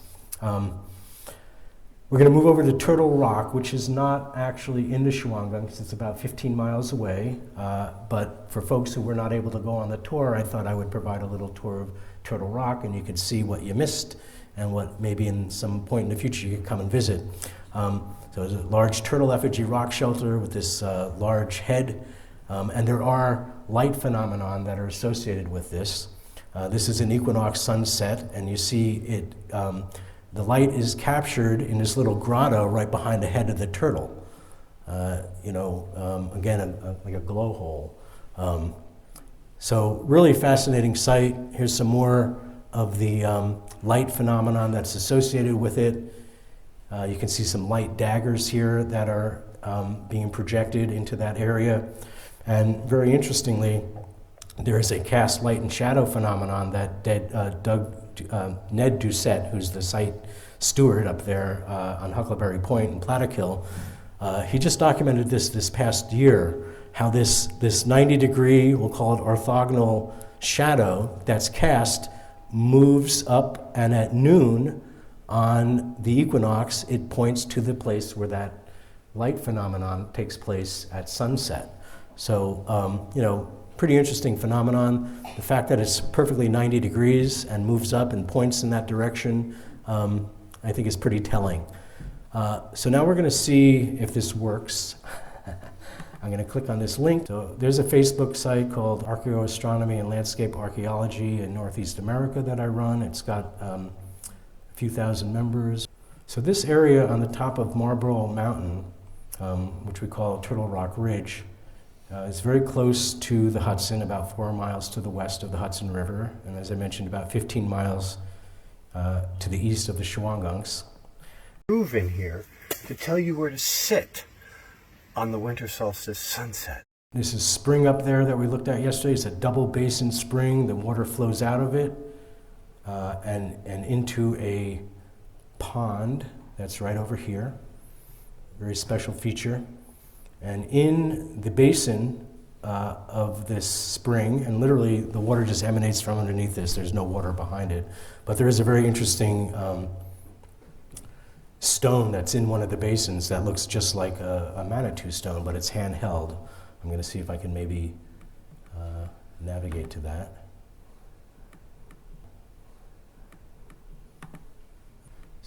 We're going to move over to Turtle Rock, which is not actually in the Shawangunk because it's about 15 miles away. But for folks who were not able to go on the tour, I thought I would provide a little tour of Turtle Rock, and you could see what you missed and what maybe in some point in the future you could come and visit. So there's a large turtle effigy rock shelter with this large head, and there are light phenomenon that are associated with this. This is an equinox sunset, and you see it. The light is captured in this little grotto right behind the head of the turtle. Again, like a glow hole. So really fascinating site. Here's some more of the light phenomenon that's associated with it. You can see some light daggers here that are being projected into that area. And very interestingly, there is a cast light and shadow phenomenon that Ned Doucette, who's the site steward up there on Huckleberry Point in Peterskill, he just documented this past year, how this 90-degree, we'll call it orthogonal shadow that's cast moves up, and at noon on the equinox, it points to the place where that light phenomenon takes place at sunset. So, pretty interesting phenomenon. The fact that it's perfectly 90 degrees and moves up and points in that direction, I think is pretty telling. So now we're going to see if this works. I'm going to click on this link. So there's a Facebook site called Archaeoastronomy and Landscape Archaeology in Northeast America that I run. It's got a few thousand members. So this area on the top of Millbrook Mountain, which we call Turtle Rock Ridge, is very close to the Hudson, about 4 miles to the west of the Hudson River, and as I mentioned, about 15 miles to the east of the Shawangunks. Move in here to tell you where to sit on the winter solstice sunset. This is spring up there that we looked at yesterday. It's a double basin spring. The water flows out of it and into a pond that's right over here. Very special feature. And in the basin of this spring, and literally the water just emanates from underneath this, there's no water behind it, but there is a very interesting stone that's in one of the basins that looks just like a Manitou stone, but it's handheld. I'm going to see if I can maybe navigate to that.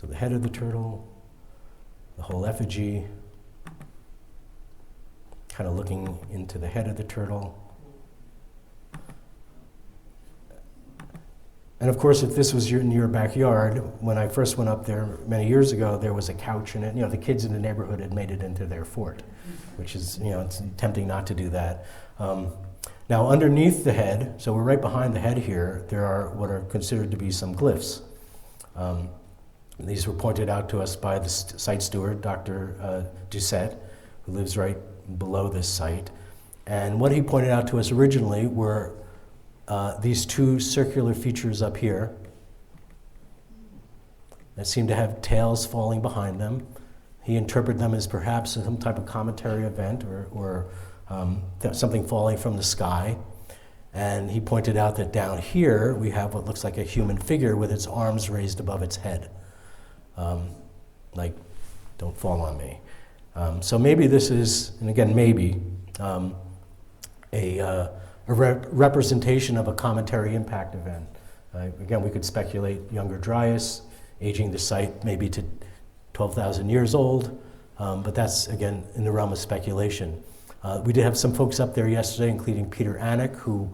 So the head of the turtle, the whole effigy, kind of looking into the head of the turtle. And of course, if this was in your backyard, when I first went up there many years ago, there was a couch in it. The kids in the neighborhood had made it into their fort, which is, it's tempting not to do that. Now, underneath the head, so we're right behind the head here, there are what are considered to be some glyphs. These were pointed out to us by the site steward, Dr. Doucette, who lives right below this site. And what he pointed out to us originally were these two circular features up here that seem to have tails falling behind them. He interpreted them as perhaps some type of cometary event or something falling from the sky. And he pointed out that down here we have what looks like a human figure with its arms raised above its head. Like, don't fall on me. So maybe this is, and again, maybe, a representation of a cometary impact event. Again, we could speculate Younger Dryas, aging the site maybe to 12,000 years old, but that's, again, in the realm of speculation. We did have some folks up there yesterday, including Peter Annick, who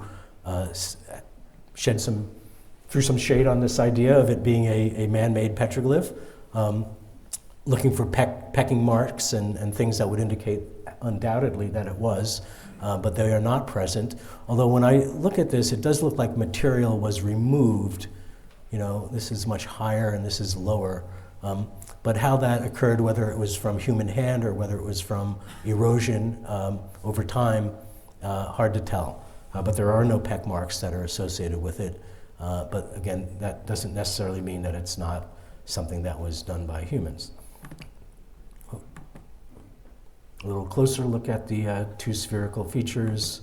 threw some shade on this idea of it being a man-made petroglyph, looking for pecking marks and things that would indicate undoubtedly that it was, but they are not present. Although when I look at this, it does look like material was removed. This is much higher and this is lower. But how that occurred, whether it was from human hand or whether it was from erosion over time, hard to tell. But there are no peck marks that are associated with it. But again, that doesn't necessarily mean that it's not something that was done by humans. A little closer look at the two spherical features.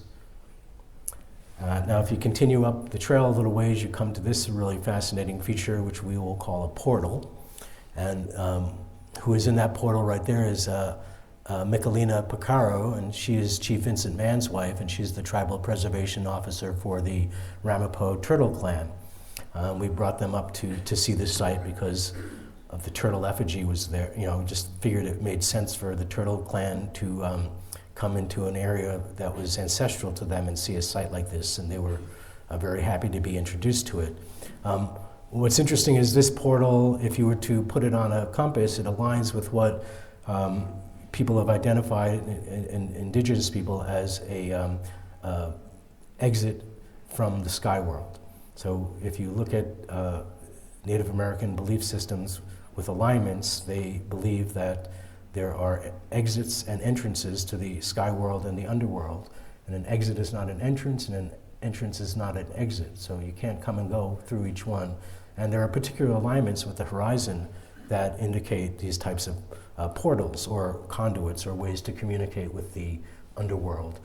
Now, if you continue up the trail a little ways, you come to this really fascinating feature, which we will call a portal. And who is in that portal right there is Michelina Picaro, and she is Chief Vincent Mann's wife, and she's the tribal preservation officer for the Ramapo turtle clan. We brought them up to see this site because of the turtle effigy was there. We just figured it made sense for the turtle clan to come into an area that was ancestral to them and see a site like this, and they were very happy to be introduced to it. What's interesting is this portal, if you were to put it on a compass, it aligns with what people have identified, indigenous people, as a exit from the sky world. So if you look at Native American belief systems with alignments, they believe that there are exits and entrances to the sky world and the underworld. And an exit is not an entrance, and an entrance is not an exit. So you can't come and go through each one. And there are particular alignments with the horizon that indicate these types of portals or conduits or ways to communicate with the underworld.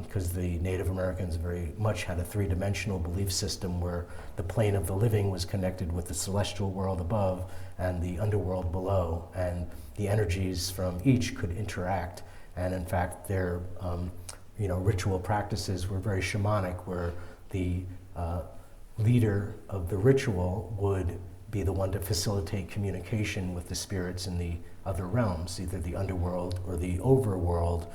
Because the Native Americans very much had a three-dimensional belief system where the plane of the living was connected with the celestial world above and the underworld below, and the energies from each could interact. And in fact, their ritual practices were very shamanic, where the leader of the ritual would be the one to facilitate communication with the spirits in the other realms, either the underworld or the overworld.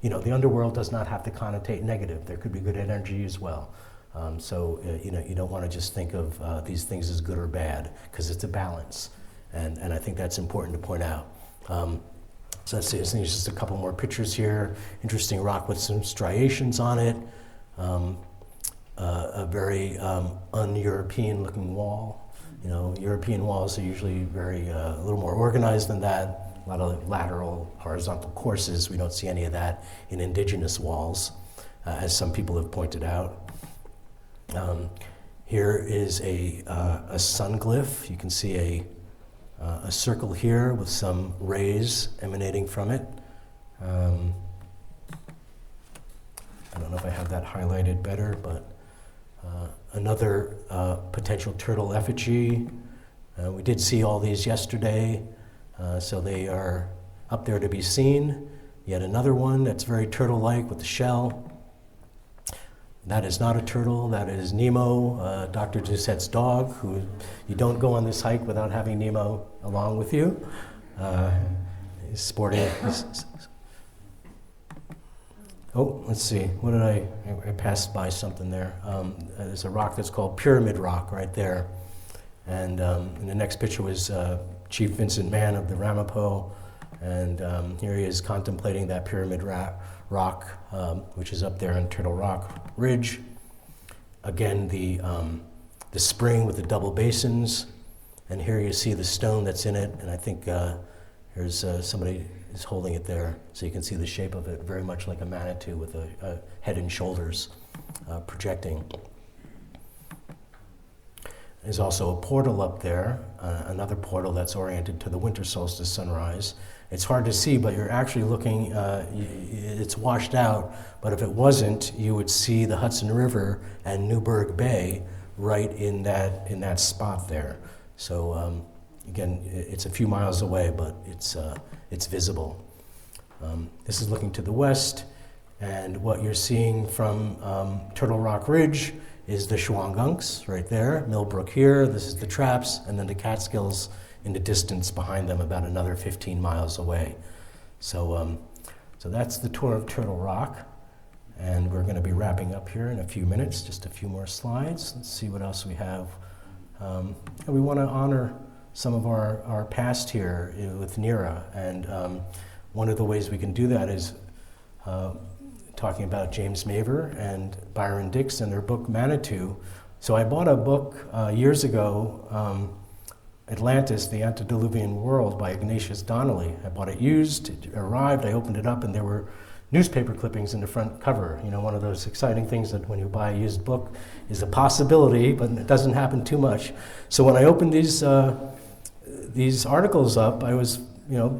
The underworld does not have to connotate negative. There could be good energy as well. You don't want to just think of these things as good or bad, because it's a balance. And I think that's important to point out. So let's see, there's just a couple more pictures here. Interesting rock with some striations on it. A very un-European looking wall. European walls are usually a little more organized than that. A lot of lateral, horizontal courses. We don't see any of that in indigenous walls, as some people have pointed out. Here is a sun glyph. You can see a circle here with some rays emanating from it. I don't know if I have that highlighted better, but another potential turtle effigy. We did see all these yesterday. So they are up there to be seen. Yet another one that's very turtle-like with the shell. That is not a turtle, that is Nemo, Dr. Doucette's dog, who you don't go on this hike without having Nemo along with you. He's sporting. Oh, let's see, what did I passed by something there. There's a rock that's called Pyramid Rock right there. And the next picture was Chief Vincent Mann of the Ramapo. And here he is contemplating that Pyramid Rock, which is up there on Turtle Rock Ridge. Again, the spring with the double basins. And here you see the stone that's in it. And I think here's somebody is holding it there, so you can see the shape of it, very much like a Manitou with a head and shoulders projecting. There's also a portal up there, another portal that's oriented to the winter solstice sunrise. It's hard to see, but you're actually looking, it's washed out, but if it wasn't, you would see the Hudson River and Newburgh Bay right in that spot there. So again, it's a few miles away, but it's visible. This is looking to the west, and what you're seeing from Turtle Rock Ridge is the Shawangunks right there, Millbrook here, this is the Traps, and then the Catskills in the distance behind them about another 15 miles away. So, so that's the tour of Turtle Rock, and we're going to be wrapping up here in a few minutes, just a few more slides. Let's see what else we have. We want to honor some of our past here with Nera, and one of the ways we can do that is talking about James Mavor and Byron Dix and their book Manitou. So I bought a book years ago, Atlantis, the Antediluvian World by Ignatius Donnelly. I bought it used, it arrived, I opened it up, and there were newspaper clippings in the front cover. You know, one of those exciting things that when you buy a used book is a possibility, but it doesn't happen too much. So when I opened these articles up, I was,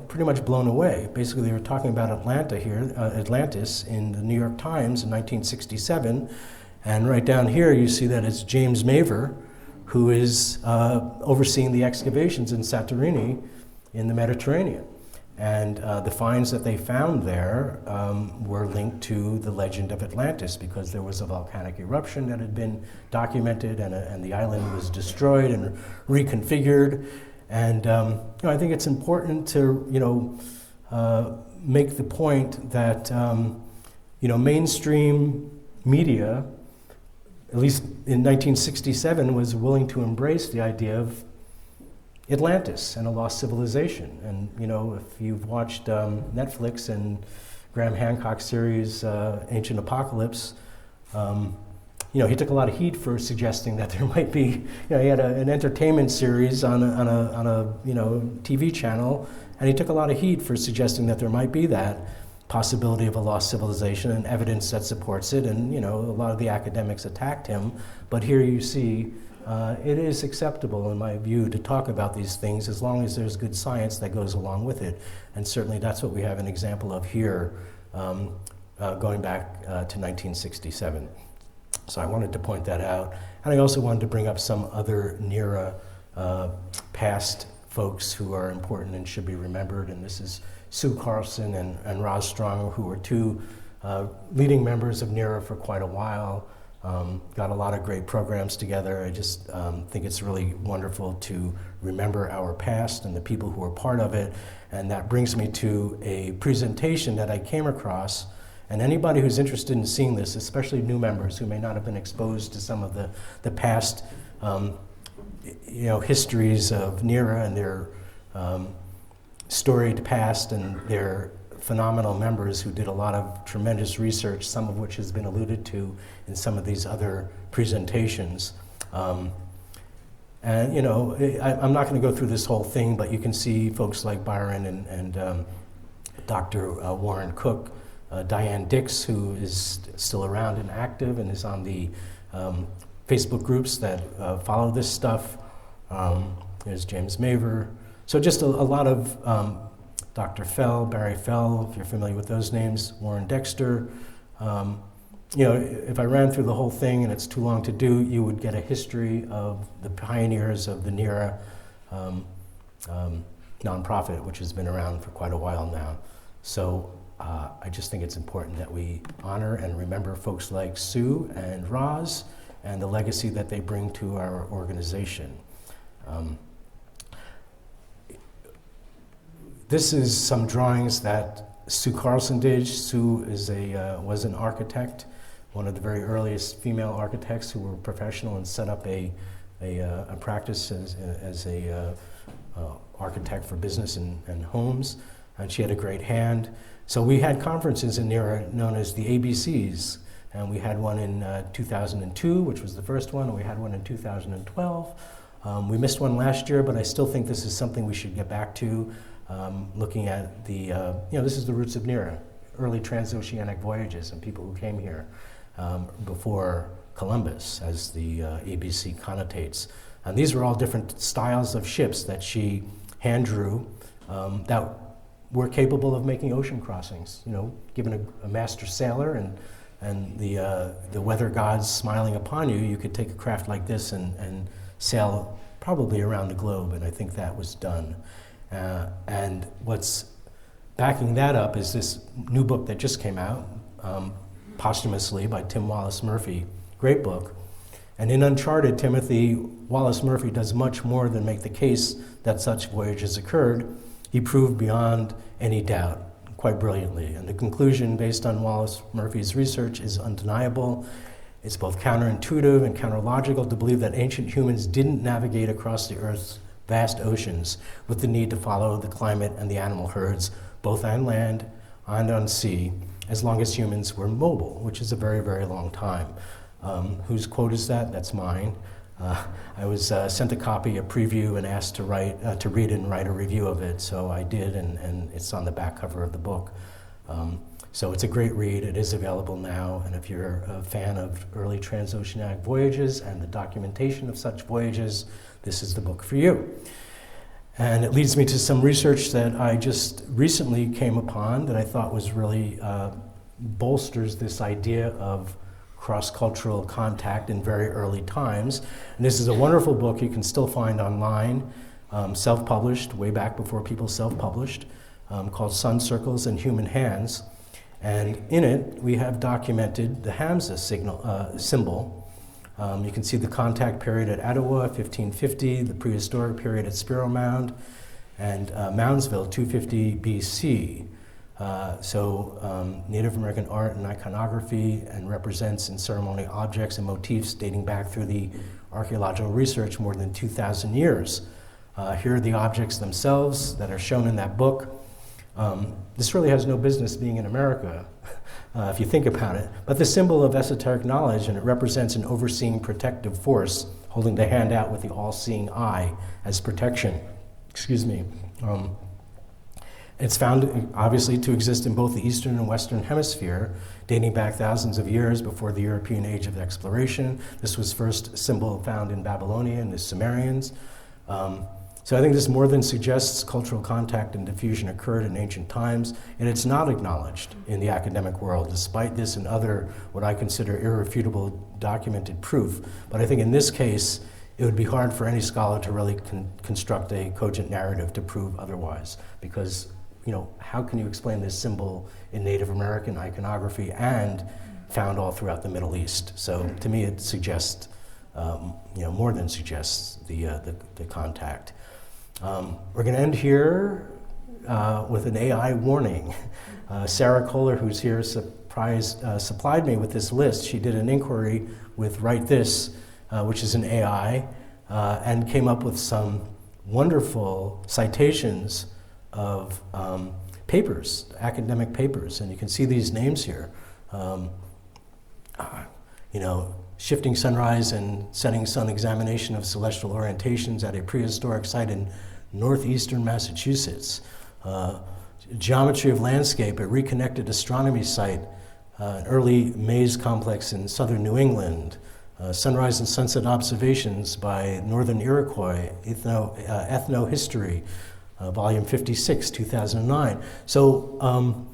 pretty much blown away. Basically, they were talking about Atlantis in the New York Times in 1967, and right down here you see that it's James Mavor who is overseeing the excavations in Santorini in the Mediterranean. And the finds that they found there were linked to the legend of Atlantis, because there was a volcanic eruption that had been documented, and the island was destroyed and reconfigured. And I think it's important to make the point that mainstream media, at least in 1967, was willing to embrace the idea of Atlantis and a lost civilization. And if you've watched Netflix and Graham Hancock's series Ancient Apocalypse, he took a lot of heat for suggesting that there might be, he had an entertainment series on a TV channel, and he took a lot of heat for suggesting that there might be that possibility of a lost civilization and evidence that supports it. And a lot of the academics attacked him, but here you see it is acceptable, in my view, to talk about these things as long as there's good science that goes along with it. And certainly that's what we have an example of here, going back to 1967. So I wanted to point that out. And I also wanted to bring up some other Nera past folks who are important and should be remembered. And this is Sue Carlson and Roz Strong, who were two leading members of Nera for quite a while. Got a lot of great programs together. I just think it's really wonderful to remember our past and the people who were part of it. And that brings me to a presentation that I came across. And anybody who's interested in seeing this, especially new members who may not have been exposed to some of the past histories of Nera and their storied past and their phenomenal members who did a lot of tremendous research, some of which has been alluded to in some of these other presentations. I'm not going to go through this whole thing, but you can see folks like Byron and Dr. Warren Cook, Diane Dix, who is still around and active and is on the Facebook groups that follow this stuff. There's James Mavor. So just a lot of Dr. Fell, Barry Fell, if you're familiar with those names, Warren Dexter. If I ran through the whole thing and it's too long to do, you would get a history of the pioneers of the Nera nonprofit, which has been around for quite a while now. So I just think it's important that we honor and remember folks like Sue and Roz and the legacy that they bring to our organization. This is some drawings that Sue Carlson did. Sue is was an architect, one of the very earliest female architects who were professional and set up a practice as a architect for business and homes. And she had a great hand. So we had conferences in Nera known as the ABCs, and we had one in 2002, which was the first one, and we had one in 2012. We missed one last year, but I still think this is something we should get back to, looking at the, this is the roots of Nera, early transoceanic voyages and people who came here before Columbus, as the ABC connotates. And these were all different styles of ships that she hand drew that were capable of making ocean crossings. Given a master sailor and the weather gods smiling upon you, you could take a craft like this and sail probably around the globe, and I think that was done. And what's backing that up is this new book that just came out, posthumously, by Tim Wallace Murphy. Great book. And in Uncharted, Timothy Wallace Murphy does much more than make the case that such voyages occurred. He proved beyond any doubt, quite brilliantly. And the conclusion, based on Wallace Murphy's research, is undeniable. It's both counterintuitive and counterlogical to believe that ancient humans didn't navigate across the Earth's vast oceans with the need to follow the climate and the animal herds, both on land and on sea, as long as humans were mobile, which is a very, very long time. Whose quote is that? That's mine. I was sent a copy, a preview, and asked to read and write a review of it, so I did, and it's on the back cover of the book. So it's a great read. It is available now, and if you're a fan of early transoceanic voyages and the documentation of such voyages, this is the book for you. And it leads me to some research that I just recently came upon that I thought was really bolsters this idea of cross-cultural contact in very early times. And this is a wonderful book you can still find online, self-published, way back before people self-published, called Sun Circles and Human Hands. And in it, we have documented the Hamza symbol. You can see the contact period at Etowah, 1550, the prehistoric period at Sparrow Mound, and Moundsville, 250 BC. Native American art and iconography, and represents in ceremonial objects and motifs dating back through the archaeological research more than 2,000 years. Here are the objects themselves that are shown in that book. This really has no business being in America, if you think about it, but the symbol of esoteric knowledge, and it represents an overseeing protective force holding the hand out with the all-seeing eye as protection. Excuse me. It's found, obviously, to exist in both the Eastern and Western Hemisphere, dating back thousands of years before the European age of exploration. This was first symbol found in Babylonia and the Sumerians. So I think this more than suggests cultural contact and diffusion occurred in ancient times, and it's not acknowledged in the academic world, despite this and other, what I consider irrefutable documented proof. But I think in this case, it would be hard for any scholar to really construct a cogent narrative to prove otherwise, because how can you explain this symbol in Native American iconography and found all throughout the Middle East? So to me, it suggests, more than suggests the contact. We're going to end here with an AI warning. Sarah Kohler, who's here, supplied me with this list. She did an inquiry with Write This, which is an AI, and came up with some wonderful citations of papers, academic papers, and you can see these names here. Shifting sunrise and setting sun examination of celestial orientations at a prehistoric site in northeastern Massachusetts. Geometry of landscape, a reconnected astronomy site, an early maze complex in southern New England. Sunrise and sunset observations by Northern Iroquois, ethnohistory, volume 56, 2009. So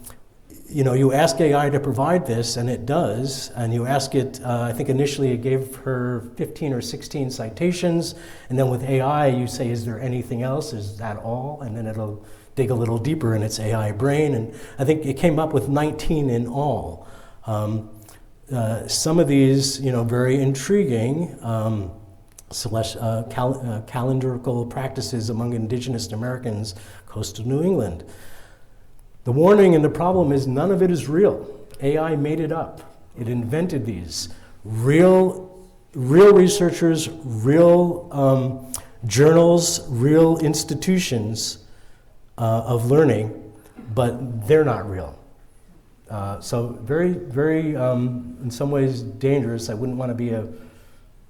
you ask AI to provide this, and it does, and you ask it, I think initially it gave her 15 or 16 citations, and then with AI you say, is there anything else, is that all? And then it'll dig a little deeper in its AI brain, and I think it came up with 19 in all. Some of these, very intriguing, calendrical practices among indigenous Americans, coastal New England. The warning and the problem is none of it is real. AI made it up. It invented these. Real researchers, real journals, real institutions of learning, but they're not real. So very, very, in some ways dangerous. I wouldn't want to be a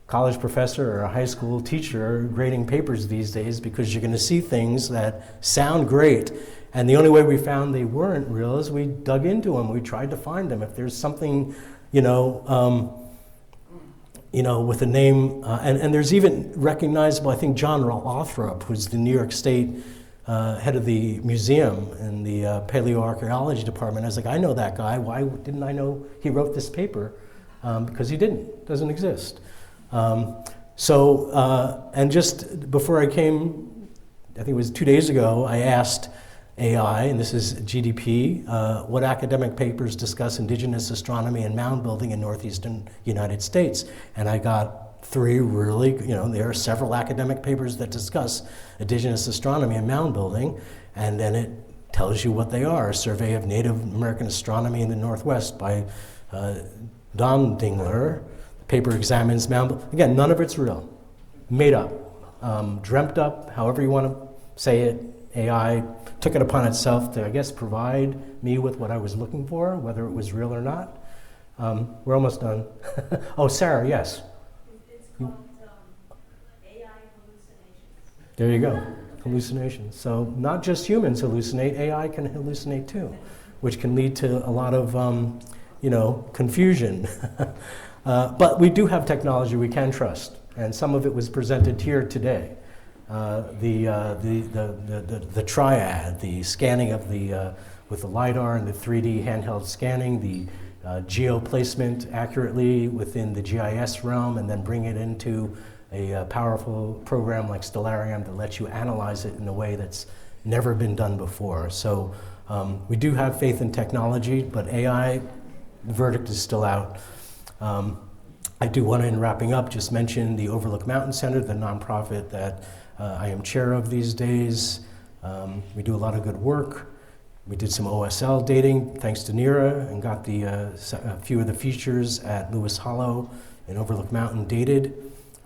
college professor or a high school teacher grading papers these days, because you're going to see things that sound great, and the only way we found they weren't real is we dug into them. We tried to find them. If there's something, with a name, and there's even recognizable. I think John Lothrop, who's the New York State head of the museum in the paleoarchaeology department. I was like, I know that guy. Why didn't I know he wrote this paper? Because he didn't. Doesn't exist. And just before I came, I think it was 2 days ago, I asked AI, and this is GDP, what academic papers discuss indigenous astronomy and mound building in northeastern United States? And I got 3 really, there are several academic papers that discuss indigenous astronomy and mound building, and then it tells you what they are. A survey of Native American astronomy in the Northwest by Don Dingler. The paper examines mound, again, none of it's real, made up, dreamt up, however you want to say it. AI took it upon itself to, I guess, provide me with what I was looking for, whether it was real or not. We're almost done. Oh, Sarah, yes. It's called AI hallucinations. There you go, hallucinations. So not just humans hallucinate, AI can hallucinate too, which can lead to a lot of, confusion. But we do have technology we can trust, and some of it was presented here today. The triad, the scanning of with the LiDAR and the 3D handheld scanning, the geo-placement accurately within the GIS realm, and then bring it into a powerful program like Stellarium that lets you analyze it in a way that's never been done before. So we do have faith in technology, but AI, the verdict is still out. I do want to, in wrapping up, just mention the Overlook Mountain Center, the nonprofit that I am chair of these days. We do a lot of good work. We did some OSL dating thanks to Nera, and got a few of the features at Lewis Hollow and Overlook Mountain dated.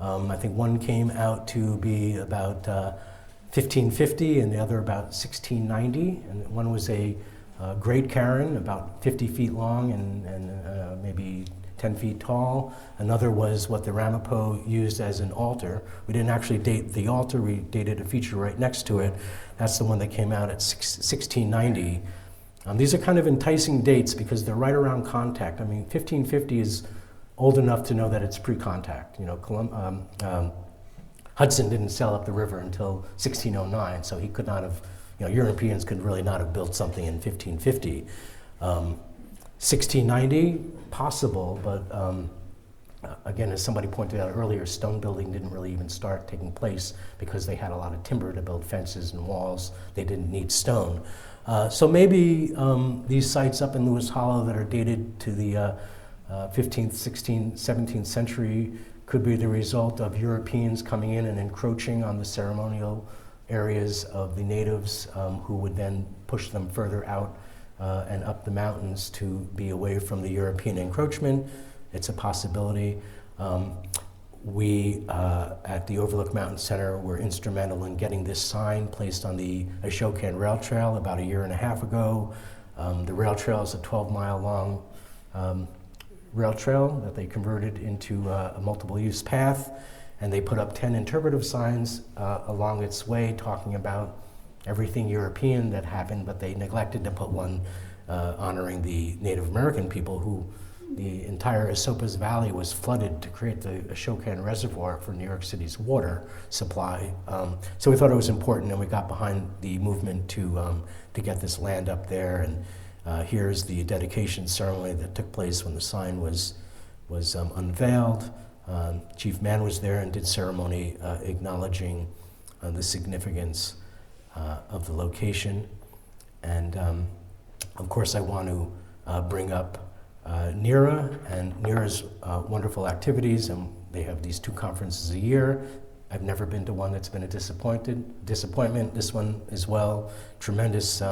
I think one came out to be about 1550 and the other about 1690. And one was a great cairn, about 50 feet long and maybe 10 feet tall. Another was what the Ramapo used as an altar. We didn't actually date the altar, we dated a feature right next to it. That's the one that came out at 1690. These are kind of enticing dates because they're right around contact. I mean, 1550 is old enough to know that it's pre-contact. Hudson didn't sail up the river until 1609, so he could not have, Europeans could really not have built something in 1550. 1690, possible, but again, as somebody pointed out earlier, stone building didn't really even start taking place because they had a lot of timber to build fences and walls. They didn't need stone. So maybe these sites up in Lewis Hollow that are dated to the 15th, 16th, 17th century could be the result of Europeans coming in and encroaching on the ceremonial areas of the natives, who would then push them further out and up the mountains to be away from the European encroachment. It's a possibility. We at the Overlook Mountain Center were instrumental in getting this sign placed on the Ashokan Rail Trail about 1.5 years ago. The rail trail is a 12-mile long rail trail that they converted into a multiple-use path, and they put up 10 interpretive signs along its way talking about everything European that happened, but they neglected to put one honoring the Native American people who the entire Esopus Valley was flooded to create the Ashokan Reservoir for New York City's water supply. So we thought it was important, and we got behind the movement to get this land up there. Here's the dedication ceremony that took place when the sign was unveiled. Chief Mann was there and did ceremony acknowledging the significance of the location. And of course, I want to bring up Nera and Nera's wonderful activities, and they have these 2 conferences a year. I've never been to one that's been a disappointment. This one as well. Tremendous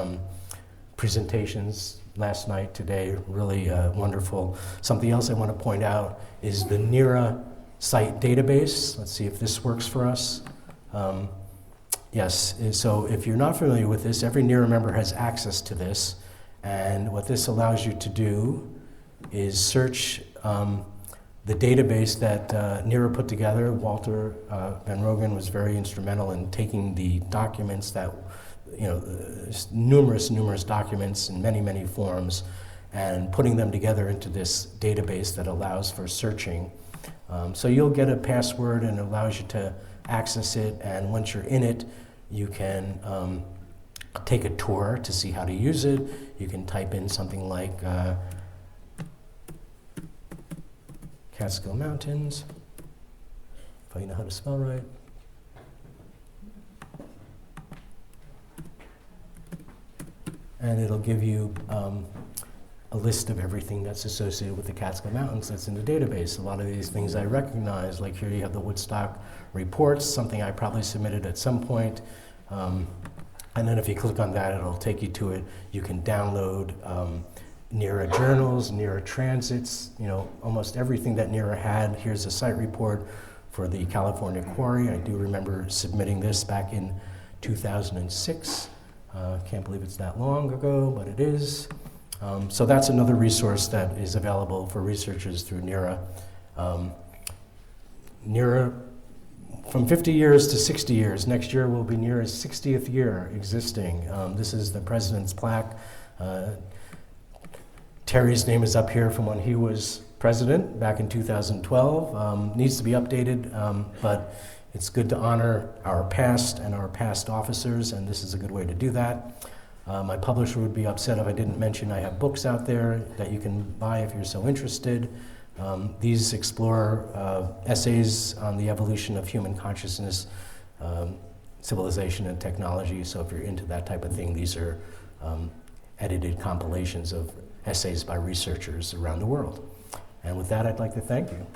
presentations last night, today, really wonderful. Something else I want to point out is the Nera site database. Let's see if this works for us. Yes, so if you're not familiar with this, every Nera member has access to this, and what this allows you to do is search the database that Nera put together. Walter Van Rogen was very instrumental in taking the documents that, numerous documents in many forms, and putting them together into this database that allows for searching. So you'll get a password and it allows you to access it, and once you're in it, you can take a tour to see how to use it. You can type in something like Catskill Mountains, if I know how to spell right. And it'll give you a list of everything that's associated with the Catskill Mountains that's in the database. A lot of these things I recognize, like here you have the Woodstock reports, something I probably submitted at some point. And then if you click on that, it'll take you to it. You can download Nera journals, Nera transits, almost everything that Nera had. Here's a site report for the California Quarry. I do remember submitting this back in 2006. Can't believe it's that long ago, but it is. So that's another resource that is available for researchers through Nera. Nera, from 50 years to 60 years. Next year will be Nera's 60th year existing. This is the president's plaque. Terry's name is up here from when he was president back in 2012. Needs to be updated, but it's good to honor our past and our past officers, and this is a good way to do that. My publisher would be upset if I didn't mention I have books out there that you can buy if you're so interested. These explore essays on the evolution of human consciousness, civilization, and technology. So if you're into that type of thing, these are edited compilations of essays by researchers around the world. And with that, I'd like to thank you.